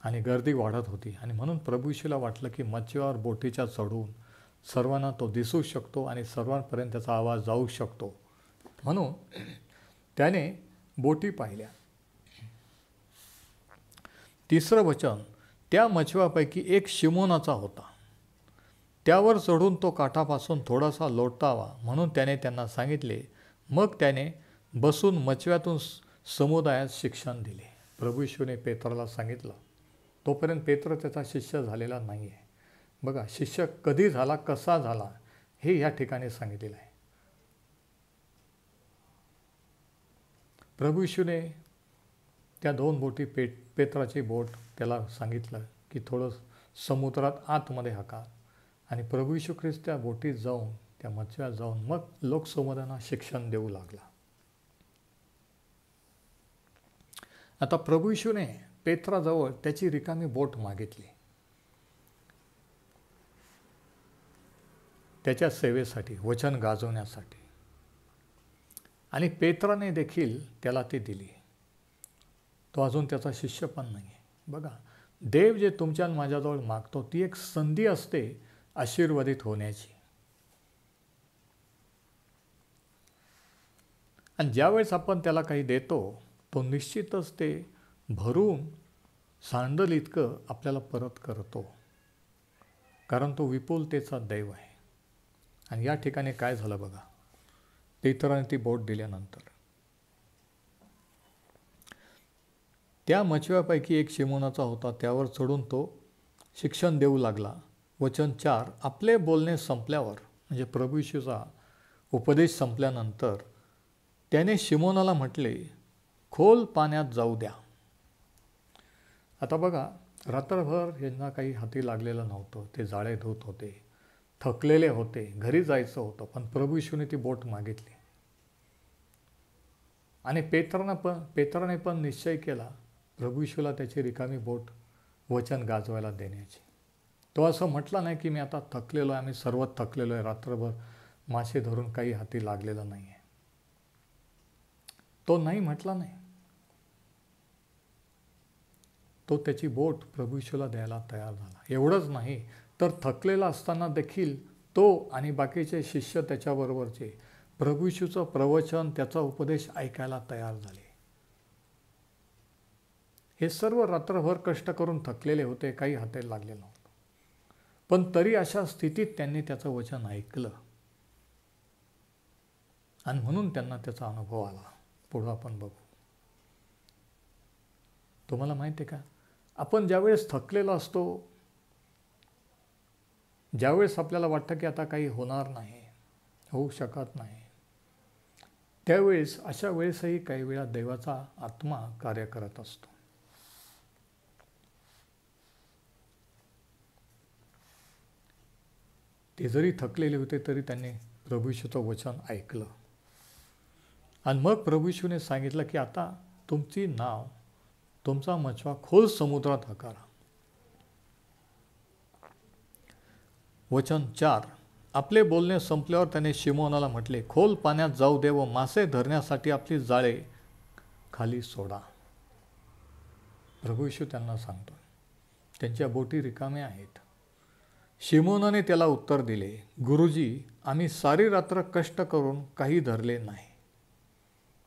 आणि गर्दी वाढत होती. आणि म्हणून प्रभू येशूला वाटलं की मच्छीवर बोटीच्या चढून सर्वांना तो दिसू शकतो आणि सर्वांपर्यंत त्याचा आवाज जाऊ शकतो, म्हणून त्याने बोटी पाहिल्या. 3रं वचन, त्या मछव्यापैकी एक शिमोनाचा होता. त्यावर चढून तो काठापासून थोडासा लोटावा म्हणून त्याने त्यांना सांगितले. मग त्याने बसून मछव्यातून समुदायात शिक्षण दिले. प्रभू येशूने पेत्राला सांगितलं. तोपर्यंत पेत्र त्याचा शिष्य झालेला नाही आहे. बघा, शिष्य कधी झाला, कसा झाला, हे या ठिकाणी सांगितलेलं आहे. प्रभू येशूने त्या 2 बोटी, पेत्राची बोट त्याला सांगितलं की थोडं समुद्रात आतमध्ये हाका, आणि प्रभू येशू ख्रिस्त त्या बोटीत जाऊन, त्या मच्छ्यात जाऊन मग लोकसमुदायांना शिक्षण देऊ लागला. आता प्रभू येशूने पेत्राजवळ त्याची रिकामी बोट मागितली त्याच्या सेवेसाठी, वचन गाजवण्यासाठी, आणि पेत्राने देखील त्याला ती दिली. तो अजून त्याचा शिष्य पण नाही आहे. बघा, देव जे तुमच्या माझ्याजवळ मागतो ती एक संधी असते आशीर्वादित होण्याची. आणि ज्यावेळेस आपण त्याला काही देतो तो निश्चितच ते भरून सांडल इतकं आपल्याला परत करतो, कारण तो विपुलतेचा देव आहे. आणि या ठिकाणी काय झालं बघा, पेत्राने ती बोट दिल्यानंतर त्या मछव्यापैकी एक शिमोनाचा होता. त्यावर चढून तो शिक्षण देऊ लागला. वचन 4, आपले बोलणे संपल्यावर, म्हणजे प्रभू येशूचा उपदेश संपल्यानंतर त्याने शिमोनाला म्हटले, खोल पाण्यात जाऊ द्या. आता बघा, रात्रभर यांना काही हाती लागलेलं नव्हतं. ते जाळे धुत होते, थकलेले होते, घरी जायचं होतं, पण प्रभू येशूने ती बोट मागितली. आणि पेत्राने पण निश्चय केला प्रभू येशूला त्याची रिकामी बोट वचन गाजवायला देण्याची. तो असं म्हटला नाही की मी आता थकलेलो आहे, आम्ही सर्व थकलेलो आहे, रात्रभर मासे धरून काही हाती लागलेलं नाही आहे. तो नाही म्हटला नाही. तो त्याची बोट प्रभू येशूला द्यायला तयार झाला. एवढंच नाही तर थकलेला असताना देखील तो आणि बाकीचे शिष्य त्याच्याबरोबरचे प्रभू येशूचं प्रवचन, त्याचा उपदेश ऐकायला तयार झाले. हे सर्व रात्रभर कष्ट करून थकलेले होते, काही हाती लागले नव्हते, पण तरी अशा स्थितीत त्यांनी त्याचं वचन ऐकलं आणि म्हणून त्यांना त्याचा अनुभव आला. पुढं आपण बघू. तुम्हाला माहिती आहे का, आपण ज्यावेळेस थकलेलो असतो, ज्यावेळेस आपल्याला वाटतं की आता काही होणार नाही, होऊ शकत नाही, त्यावेळेस अशा वेळेसही काही वेळा देवाचा आत्मा कार्य करत असतो. ते जरी थकलेले होते तरी त्यांनी प्रभू येशूचं वचन ऐकलं आणि मग प्रभू येशूने सांगितलं की आता तुमची नाव, तुमचा मछवा खोल समुद्रात हकारा. वचन 4. आपले बोलणे संपल्यावर त्याने शिमोनाला म्हटले, खोल पाण्यात जाऊ दे व मासे धरण्यासाठी आपली जाळे खाली सोडा. प्रभू येशू त्यांना सांगतो, त्यांच्या बोटी रिकाम्या आहेत. शिमोनाने त्याला उत्तर दिले, गुरुजी, आम्ही सारी रात्र कष्ट करून काही धरले नाही.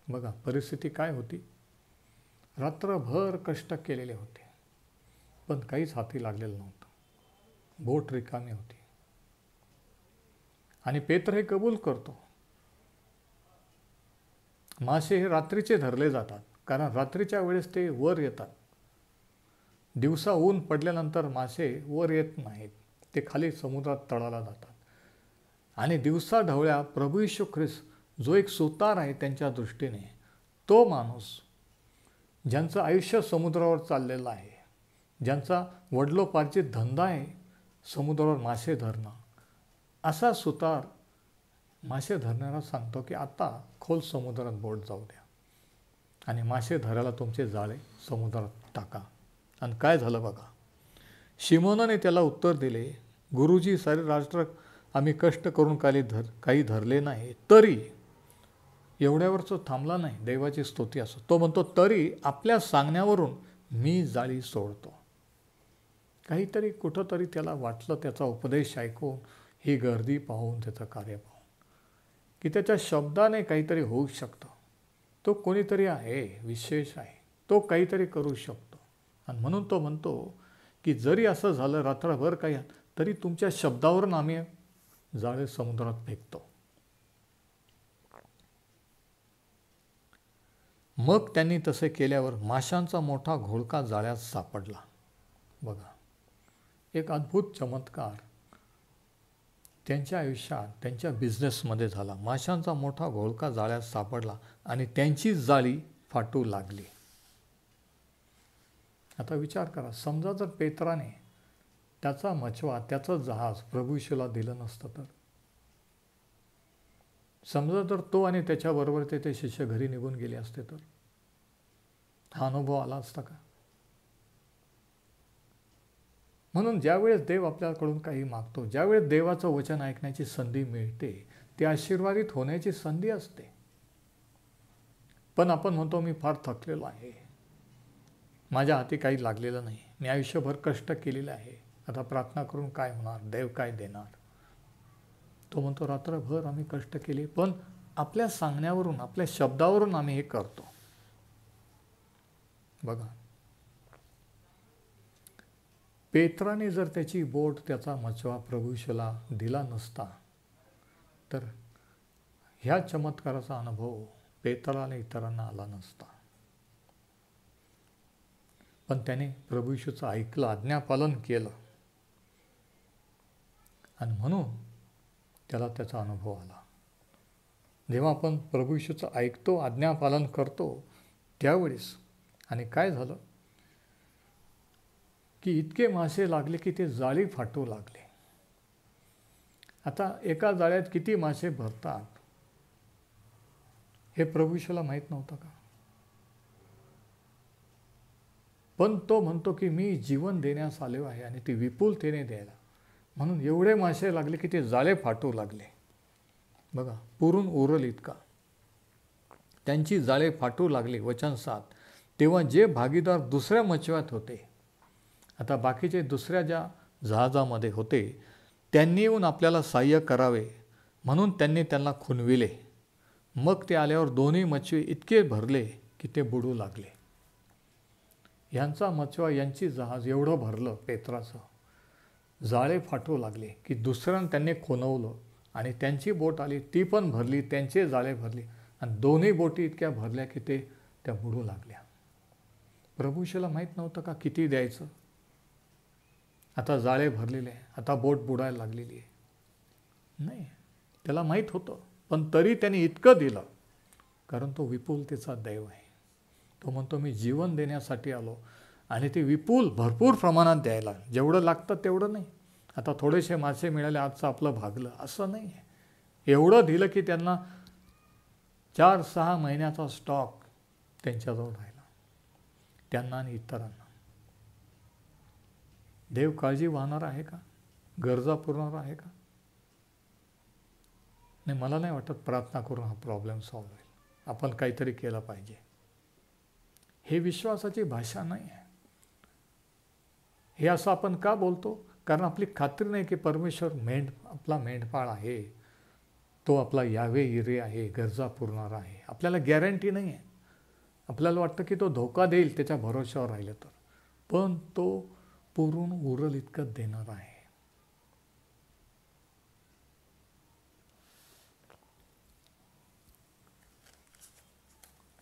बघा परिस्थिती काय होती. रात्रभर कष्ट केलेले होते पण काहीच हाती लागलेलं नव्हतं. बोट रिकामी होती. आणि पेत्र हे कबूल करतो, मासे हे रात्रीचे धरले जातात, कारण रात्रीच्या वेळेस ते वर येतात. दिवसा ऊन पडल्यानंतर मासे वर येत नाहीत, ते खाली समुद्रात तळाला जातात. आणि दिवसा ढवळ्या प्रभू येशू ख्रिस्त जो एक सुतार आहे त्यांच्या दृष्टीने, तो माणूस ज्यांचं आयुष्य समुद्रावर चाललेलं आहे, ज्यांचा वडिलोपार्जित धंदा आहे समुद्रावर मासे धरणं, असा सुतार मासे धरणारा सांगतो की आता खोल समुद्रात बोट जाऊ द्या आणि मासे धरायला तुमचे जाळे समुद्रात टाका. आणि काय झालं बघा. शिमोनाने त्याला उत्तर दिले, गुरुजी, सारे रात्र आम्ही कष्ट करून काही धरले नाही. तरी एवढ्यावर तो थांबला नाही. देवाची स्तुती असो. तो म्हणतो, तरी आपल्या सांगण्यावरून मी जाळी सोडतो. काहीतरी कुठंतरी त्याला वाटलं, त्याचा उपदेश ऐकून, ही गर्दी पाहून, त्याचं कार्य पाहून, की त्याच्या शब्दाने काहीतरी होऊ शकतं. तो कोणीतरी आहे, विशेष आहे, तो काहीतरी करू शकतो. आणि म्हणून तो म्हणतो की जरी असं झालं रात्रभर काही, तरी तुमच्या शब्दावरून आम्ही जाळे समुद्रात फेकतो. मग त्यांनी तसे केल्यावर माशांचा मोठा घोळका जाळ्यात सापडला. बघा, एक अद्भुत चमत्कार त्यांच्या आयुष्यात, त्यांच्या बिझनेसमध्ये झाला. माशांचा मोठा घोळका जाळ्यात सापडला आणि त्यांची जाळी फाटू लागली. आता विचार करा, समजा जर पेत्राने त्याचा मछवा, त्याचं जहाज प्रभू येशूला दिलं नसतं तर, समजा जर तो आणि त्याच्याबरोबर ते शिष्य घरी निघून गेले असते तर, हा अनुभव आला असता का? म्हणून ज्यावेळेस देव आपल्याकडून काही मागतो, ज्यावेळेस देवाचं वचन ऐकण्याची संधी मिळते, ती आशीर्वादित होण्याची संधी असते. पण आपण म्हणतो, मी फार थकलेलो आहे, माझ्या हाती काही लागलेलं नाही, मी आयुष्यभर कष्ट केलेलं आहे, आता प्रार्थना करून काय होणार, देव काय देणार. तो म्हणतो, रात्रभर आम्ही कष्ट केले, पण आपल्या सांगण्यावरून, आपल्या शब्दावरून आम्ही हे करतो. बघा, पेत्राने जर त्याची बोट, त्याचा मछवा प्रभू येशूला दिला नसता तर ह्या चमत्काराचा अनुभव पेत्राला आणि इतरांना आला नसता. पण त्याने प्रभू येशूचं ऐकलं, आज्ञापालन केलं आणि म्हणून त्याला त्याचा अनुभव आला. जेव्हा आपण प्रभू येशूचं ऐकतो, आज्ञापालन करतो, त्यावेळेस आणि काय झालं की इतके मासे लागले की ते जाळी फाटू लागले. आता एका जाळ्यात किती मासे भरतात हे प्रभू येशूला माहीत नव्हतं का? पण तो म्हणतो की मी जीवन देण्यास आलो आहे आणि ती विपुलतेने द्यायला. म्हणून एवढे मासे लागले की ते जाळे फाटू लागले. बघा, पुरून उरल इतका त्यांची जाळे फाटू लागली. वचन 7. तेव्हा जे भागीदार दुसऱ्या मचव्यात होते, आता बाकीचे दुसऱ्या ज्या जहाजामध्ये होते, त्यांनी येऊन आपल्याला सहाय्य करावे म्हणून त्यांनी त्यांना खुणविले. मग ते आल्यावर दोन्ही मच्छी इतके भरले की ते बुडू लागले. यांचा मच्छवा यांची जहाज एवढं भरलं पेत्राचं, जाळे फाटू लागले की दुसऱ्यानं त्यांनी खुणवलं आणि त्यांची बोट आली, ती पण भरली, त्यांचे जाळे भरली आणि दोन्ही बोटी इतक्या भरल्या की त्या बुडू लागल्या. प्रभू येशूला माहीत नव्हतं का किती द्यायचं? आता जाळे भरलेले आहे, आता बोट बुडायला लागलेली आहे. नाही, त्याला माहीत होतं, पण तरी त्याने इतकं दिलं कारण तो विपुलतेचा दैव आहे. तो म्हणतो मी जीवन देण्यासाठी आलो आणि ते विपुल भरपूर प्रमाणात द्यायला, जेवढं लागतं तेवढं नाही. आता थोडेसे मासे मिळाले, आजचं आपलं भागलं, असं नाही आहे. एवढं दिलं की त्यांना 4-6 महिन्याचा स्टॉक त्यांच्याजवळ राहिला, त्यांना आणि इतरांना. देव काळजी वाहणार आहे का? गरजा पुरवणार आहे का? नाही, मला नाही वाटत प्रार्थना करून हा प्रॉब्लेम सॉल्व्ह होईल. आपण काहीतरी केलं पाहिजे. हे विश्वासाची भाषा नाही आहे. हे असं आपण का बोलतो? कारण आपली खात्री नाही की परमेश्वर आपला मेंढपाळ आहे, तो आपला यावे इरे आहे, गरजा पुरवणार आहे. आपल्याला गॅरंटी नाही आहे. आपल्याला वाटतं की तो धोका देईल त्याच्या भरोश्यावर राहिलं तर, पण तो पुरून उरल इतकं देणार आहे.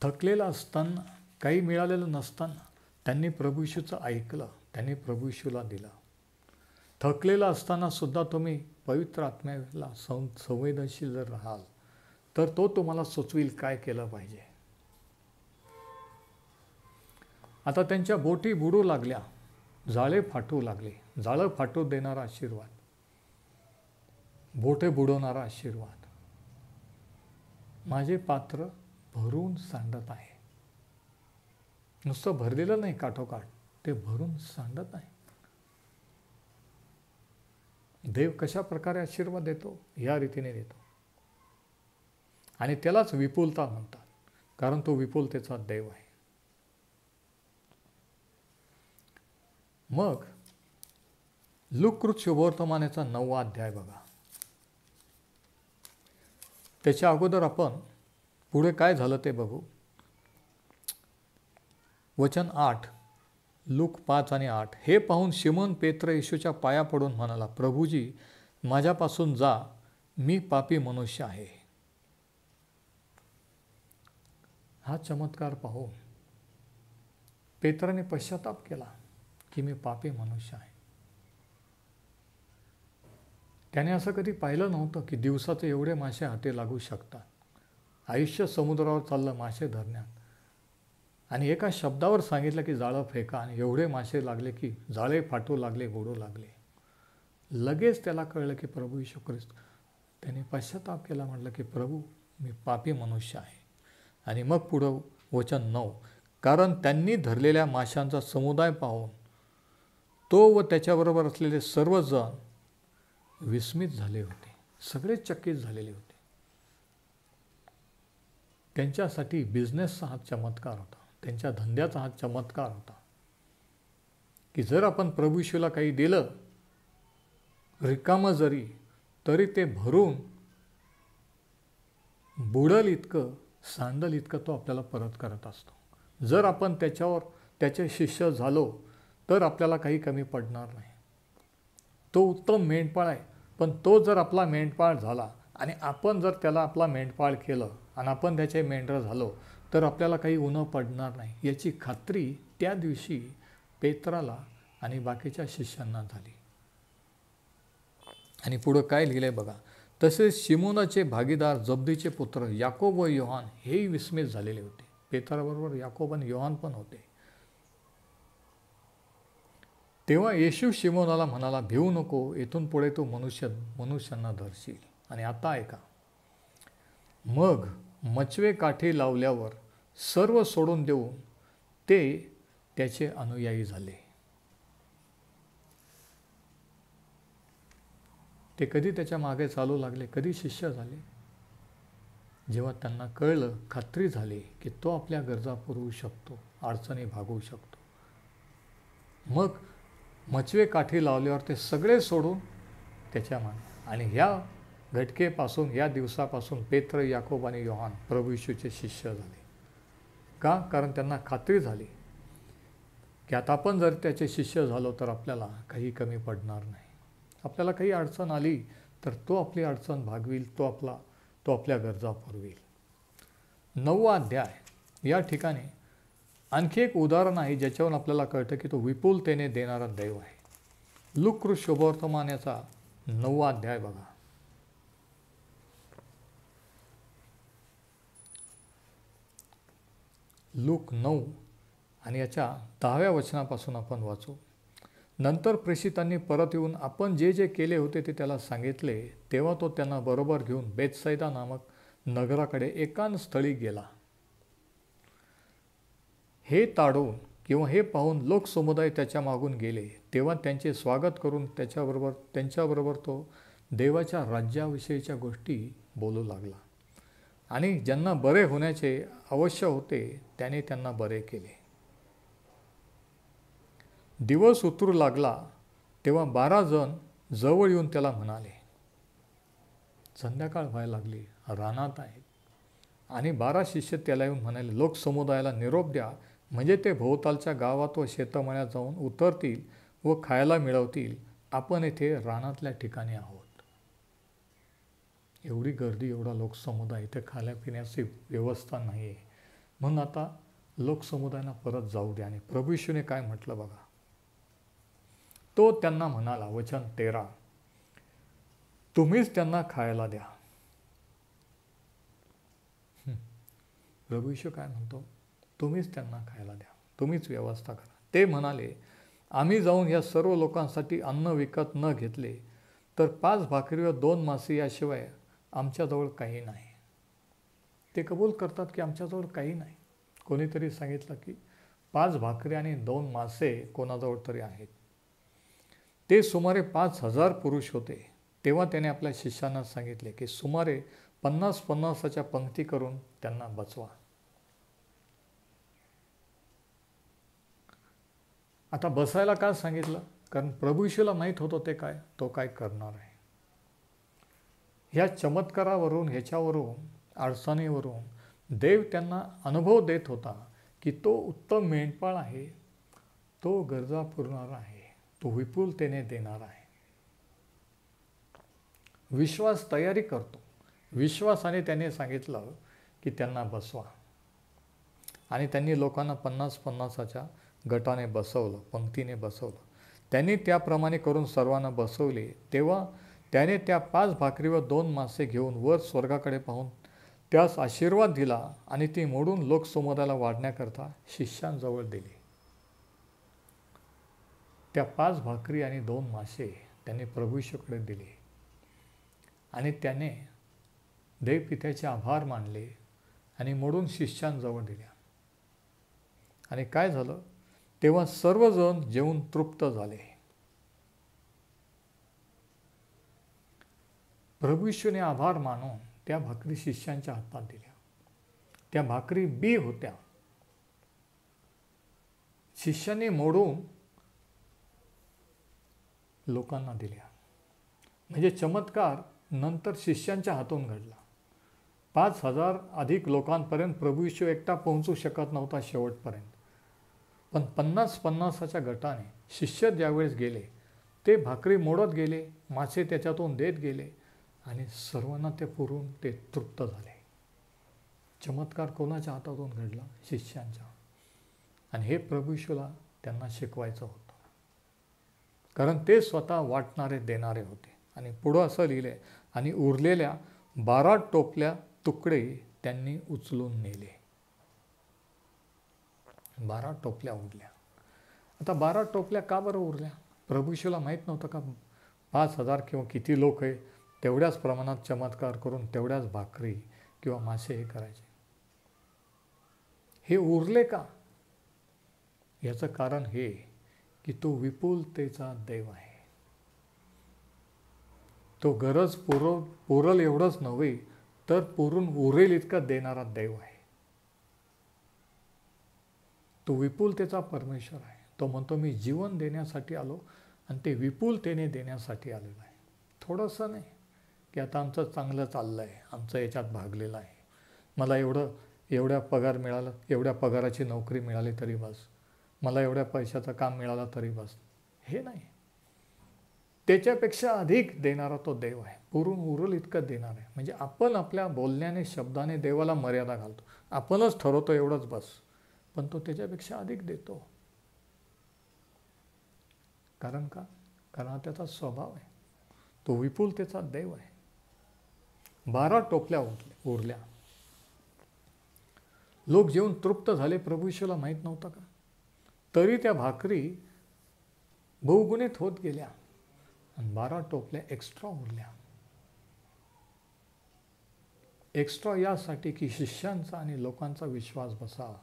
थकलेलं असताना, काही मिळालेलं नसताना त्यांनी प्रभू येशूचं ऐकलं, त्यांनी प्रभू येशूला दिलं. थकलेलं असताना सुद्धा तुम्ही पवित्र आत्म्याला संवेदनशील जर राहाल तर तो तुम्हाला सुचवेल काय केलं पाहिजे. आता त्यांच्या बोटी बुडू लागल्या, जाळे फाटू लागले. जाळं फाटू देणारा आशीर्वाद, बोटे बुडवणारा आशीर्वाद. माझे पात्र भरून सांडत आहे. नुसतं भरलेलं नाही काठोकाठ, ते भरून सांडत आहे. देव कशा प्रकारे आशीर्वाद देतो? या रीतीने देतो. आणि त्यालाच विपुलता म्हणतात, कारण तो विपुलतेचा देव आहे. मग लूककृत शुभवर्तमानाचा 9वा अध्याय बघा. त्याच्या अगोदर आपण पुढे काय झालं ते बघू. वचन 8, लूक 5 आणि 8. हे पाहून शिमोन पेत्र येशूच्या पाया पडून म्हणाला, प्रभूजी, माझ्यापासून जा, मी पापी मनुष्य आहे. हा चमत्कार पाहून पेत्राने पश्चाताप केला की मी पापी मनुष्य आहे. त्याने असं कधी पाहिलं नव्हतं की दिवसाचे एवढे मासे हाती लागू शकतात. आयुष्य समुद्रावर चाललं मासे धरण्यात, आणि एका शब्दावर सांगितलं की जाळं फेका, आणि एवढे मासे लागले की जाळे फाटू लागले, बुडू लागले. लगेच त्याला कळलं की प्रभू येशू ख्रिस्त. त्याने पश्चाताप केला, म्हटलं की प्रभू, मी पापी मनुष्य आहे. आणि मग पुढं वचन 9, कारण त्यांनी धरलेल्या माशांचा समुदाय पाहून तो व त्याच्याबरोबर असलेले सर्वजण विस्मित झाले होते. सगळे चकित झालेले होते. त्यांच्यासाठी बिझनेसचा हा चमत्कार होता, त्यांच्या धंद्याचा हा चमत्कार होता की जर आपण प्रभू येशूला काही दिलं रिकामं जरी, तरी ते भरून बुडल इतकं, सांडल इतकं तो आपल्याला परत करत असतो. जर आपण त्याचे शिष्य झालो तर आपल्याला काही कमी पडणार नाही. तो उत्तम मेंढपाळ आहे, पण तो जर आपला मेंढपाळ झाला आणि आपण जर त्याला आपला मेंढपाळ केलं आणि आपण त्याचे मेंढरं झालो तर आपल्याला काही उणं पडणार नाही. याची खात्री त्या दिवशी पेत्राला आणि बाकीच्या शिष्यांना झाली. आणि पुढं काय लिहिलंय बघा. तसेच शिमोनाचे भागीदार जब्दीचे पुत्र याकोब व योहान हेही विस्मित झालेले होते. पेत्राबरोबर याकोब आणि योहान पण होते. तेव्हा येशू शिमोनाला म्हणाला, भिवू नको, येथून पुढे तू मनुष्यांना धरशील. आणि आता ऐका. मग मचवे काठी लावल्यावर सर्व सोडून देऊन ते त्याचे अनुयायी झाले. ते कधी त्याच्या मागे चालू लागले, कधी शिष्य झाले? जेव्हा त्यांना कळलं, खात्री झाली की तो आपल्या गरजा पुरवू शकतो, अडचणी भागवू शकतो. मग मचवे काठी लावल्यावर ते सगळे सोडून त्याच्या मागे. आणि ह्या घटकेपासून, या दिवसापासून पेत्र, याकोब आणि योहान प्रभू येशूचे शिष्य झाले. का? कारण त्यांना खात्री झाली की आता आपण जर त्याचे शिष्य झालो तर आपल्याला काही कमी पडणार नाही. आपल्याला काही अडचण आली तर तो आपली अडचण भागविल, तो आपल्या गरजा पुरविल. 9वा अध्याय या ठिकाणी आणखी एक उदाहरण आहे ज्याच्यावरून आपल्याला कळतं की तो विपुलतेने देणारा दैव आहे. लूक शुभवर्तमान याचा 9वा अध्याय बघा. लूक 9 आणि याच्या 10व्या वचनापासून आपण वाचू. नंतर प्रेषितांनी परत येऊन आपण जे जे केले होते ते त्याला सांगितले. तेव्हा तो त्यांना बरोबर घेऊन बेथसैदा नामक नगराकडे एकांत स्थळी गेला. हे ताडून किंवा हे पाहून लोकसमुदाय त्याच्या मागून गेले. तेव्हा त्यांचे स्वागत करून त्यांच्याबरोबर तो देवाच्या राज्याविषयीच्या गोष्टी बोलू लागला. आणि ज्यांना बरे होण्याचे अवश्य होते त्याने त्यांना बरे केले. दिवस उतरू लागला तेव्हा 12 जण जवळ येऊन त्याला म्हणाले. संध्याकाळ व्हायला लागली, रानात आहेत. आणि 12 शिष्य त्याला येऊन म्हणाले, लोकसमुदायाला निरोप द्या, म्हणजे ते भोवतालच्या गावात व शेतमळ्यात जाऊन उतरतील व खायला मिळवतील. आपण येथे रानातल्या ठिकाणी आहोत. एवढी गर्दी, एवढा लोकसमुदाय, इथे खाण्यापिण्याची व्यवस्था नाही आहे. म्हणून आता लोकसमुदायांना परत जाऊ द्या. आणि प्रभू येशूने काय म्हटलं बघा. तो त्यांना म्हणाला, वचन 13, तुम्हीच त्यांना खायला द्या. प्रभू येशू काय म्हणतो? तुम्हीच त्यांना खायला द्या, तुम्हीच व्यवस्था करा. ते म्हणाले, आम्ही जाऊन या सर्व लोकांसाठी अन्न विकत न घेतले तर 5 भाकरी व 2 मासे याशिवाय आमच्याजवळ काही नाही. ते कबूल करतात की आमच्याजवळ काही नाही. कोणीतरी सांगितलं की 5 भाकरी आणि 2 मासे कोणाजवळ तरी आहेत. ते सुमारे 5000 पुरुष होते. तेव्हा त्याने आपल्या शिष्यांना सांगितले की सुमारे 50-50च्या पंक्ती करून त्यांना बसवा. आता बसायला का सांगितलं? कारण प्रभू येशूला माहीत होतं तो काय करणार आहे. ह्या चमत्कारावरून, ह्याच्यावरून, अडचणीवरून देव त्यांना अनुभव देत होता की तो उत्तम मेंढपाळ आहे, तो गरजा पुरवणारा आहे, तो विपुलतेने देणार आहे. विश्वास तयारी करतो. विश्वासाने त्याने सांगितलं की त्यांना बसवा. आणि त्यांनी लोकांना 50-50च्या गटाने बसवलं, पंक्तीने बसवलं. त्यांनी त्याप्रमाणे करून सर्वांना बसवले. तेव्हा त्याने त्या 5 भाकरी व 2 मासे घेऊन वर स्वर्गाकडे पाहून त्यास आशीर्वाद दिला आणि ती मोडून लोकसमुदायाला वाढण्याकरता शिष्यांजवळ दिली. त्या 5 भाकरी आणि 2 मासे त्यांनी प्रभू येशूकडे दिले आणि त्याने देवपित्याचे आभार मानले आणि मोडून शिष्यांजवळ दिल्या. आणि काय झालं? तेव्हा सर्वजण जेवून तृप्त झाले. प्रभू येशूने आभार मानून त्या भाकरी शिष्यांच्या हातात दिल्या. त्या भाकरी बी होत्या. शिष्यांनी मोडून लोकांना दिल्या. म्हणजे चमत्कार नंतर शिष्यांच्या हातून घडला. 5000 अधिक लोकांपर्यंत प्रभू येशू एकटा पोहोचू शकत नव्हता शेवटपर्यंत. पण 50-50च्या गटाने शिष्य ज्यावेळेस गेले, ते भाकरी मोडत गेले, मासे त्याच्यातून देत गेले आणि सर्वांना ते पुरून ते तृप्त झाले. चमत्कार कोणाच्या हातातून घडला? शिष्यांच्या. आणि हे प्रभू येशूला त्यांना शिकवायचं होतं, कारण ते स्वतः वाटणारे, देणारे होते. आणि पुढं असं लिहिलंय, आणि उरलेल्या 12 टोपल्या तुकडे त्यांनी उचलून नेले. 12 टोपल्या उरल्या. आता 12 टोपल्या का बरं उरल्या? प्रभू येशूला माहीत नव्हतं का 5000 किंवा किती लोक आहे तेवढ्याच प्रमाणात चमत्कार करून तेवढ्याच भाकरी किंवा मासे हे करायचे? हे उरले का? याचं कारण हे की तो विपुलतेचा देव आहे. तो गरज पुरल एवढंच नव्हे तर पुरून उरेल इतका देणारा देव आहे. तो विपुलतेचा परमेश्वर आहे. तो म्हणतो मी जीवन देण्यासाठी आलो आणि ते विपुलतेने देण्यासाठी आलेलो आहे. थोडंसं नाही की आता आमचं चांगलं चाललं आहे, आमचं याच्यात भागलेलं आहे, मला एवढ्या पगार मिळाला, एवढ्या पगाराची नोकरी मिळाली तरी बस, मला एवढ्या पैशाचं काम मिळालं तरी बस. हे नाही, त्याच्यापेक्षा अधिक देणारा तो देव आहे. पुरून उरल इतकं देणार आहे. म्हणजे आपण आपल्या बोलण्याने शब्दाने देवाला मर्यादा घालतो, आपणच ठरवतो एवढंच बस, पण तो त्याच्यापेक्षा अधिक देतो. कारण का? कारण त्याचा स्वभाव आहे. तो विपुलतेचा देव आहे. 12 टोपल्या उरल्या. लोक जेवून तृप्त झाले. प्रभू येशूला माहीत नव्हतं का? तरी त्या भाकरी बहुगुणित होत गेल्या आणि 12 टोपल्या एक्स्ट्रा उरल्या. एक्स्ट्रा यासाठी की शिष्यांचा आणि लोकांचा विश्वास बसावा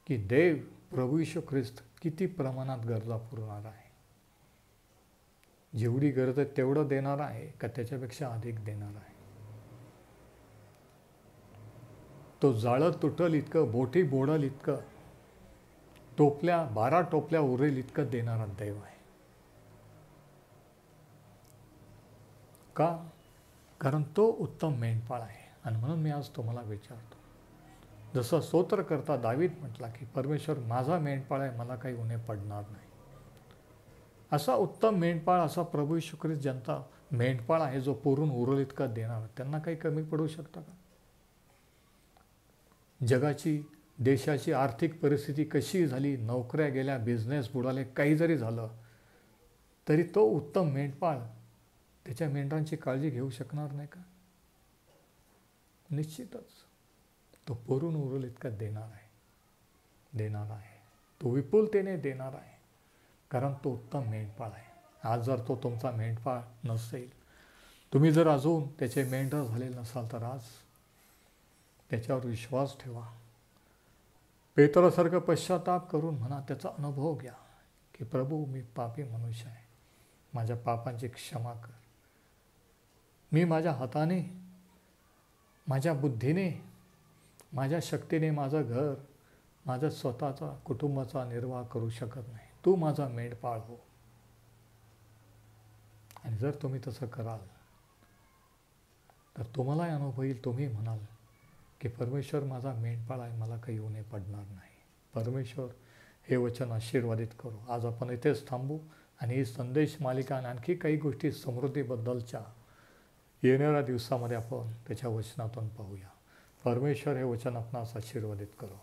की देव प्रभू येशू ख्रिस्त किती प्रमाणात गरजा पुरवणार आहे. जेवढी गरज आहे तेवढं देणार आहे का त्याच्यापेक्षा अधिक देणार आहे. तो जाळं तुटल इतकं, बोटी बोडल इतकं, 12 टोपल्या उरेल इतकं देणारा देव आहे. का? कारण तो उत्तम मेंढपाळ आहे. आणि म्हणून मी आज तुम्हाला विचारतो, जसं स्तोत्रकर्ता दावीद म्हटला की परमेश्वर माझा मेंढपाळ आहे, मला काही उणे पडणार नाही. असा उत्तम मेंढपाळ, असा प्रभू येशू ख्रिस्त ज्यांचा मेंढपाळ आहे, जो पुरून उरल इतका देणार, त्यांना काही कमी पडू शकतं का? जगाची, देशाची आर्थिक परिस्थिती कशी झाली, नोकऱ्या गेल्या, बिझनेस बुडाले, काही जरी झालं तरी तो उत्तम मेंढपाळ त्याच्या मेंढरांची काळजी घेऊ शकणार नाही का? निश्चितच तो पुरून उरल इतका देणार आहे. तो विपुलतेने देणार आहे, कारण तो उत्तम मेंढपाळ आहे. आज जर तो तुमचा मेंढपाळ नसेल, तुम्ही जर अजून त्याचे मेंढर झाले नसाल, तर आज त्याच्यावर विश्वास ठेवा. पेत्रासारखं पश्चाताप करून म्हणा, त्याचा अनुभव घ्या की प्रभू मी पापी मनुष्य आहे, माझ्या पापांची क्षमा कर. मी माझ्या हाताने, माझ्या बुद्धीने, माझ्या शक्तीने माझं घर, माझ्या स्वतःचा कुटुंबाचा निर्वाह करू शकत नाही. तू माझा मेंढपाळ हो. आणि जर तुम्ही तसं कराल तर तुम्हालाही अनुभव येईल. तुम्ही म्हणाल की परमेश्वर माझा मेंढपाळ आहे, मला काही उणे पडणार नाही. परमेश्वर हे वचन आशीर्वादित करू. आज आपण इथेच थांबू आणि ही संदेश मालिका आणि आणखी काही गोष्टी समृद्धीबद्दलच्या येणाऱ्या दिवसामध्ये आपण त्याच्या वचनातून पाहूया. परमेश्वर हे वचन आपणास आशीर्वादित करो.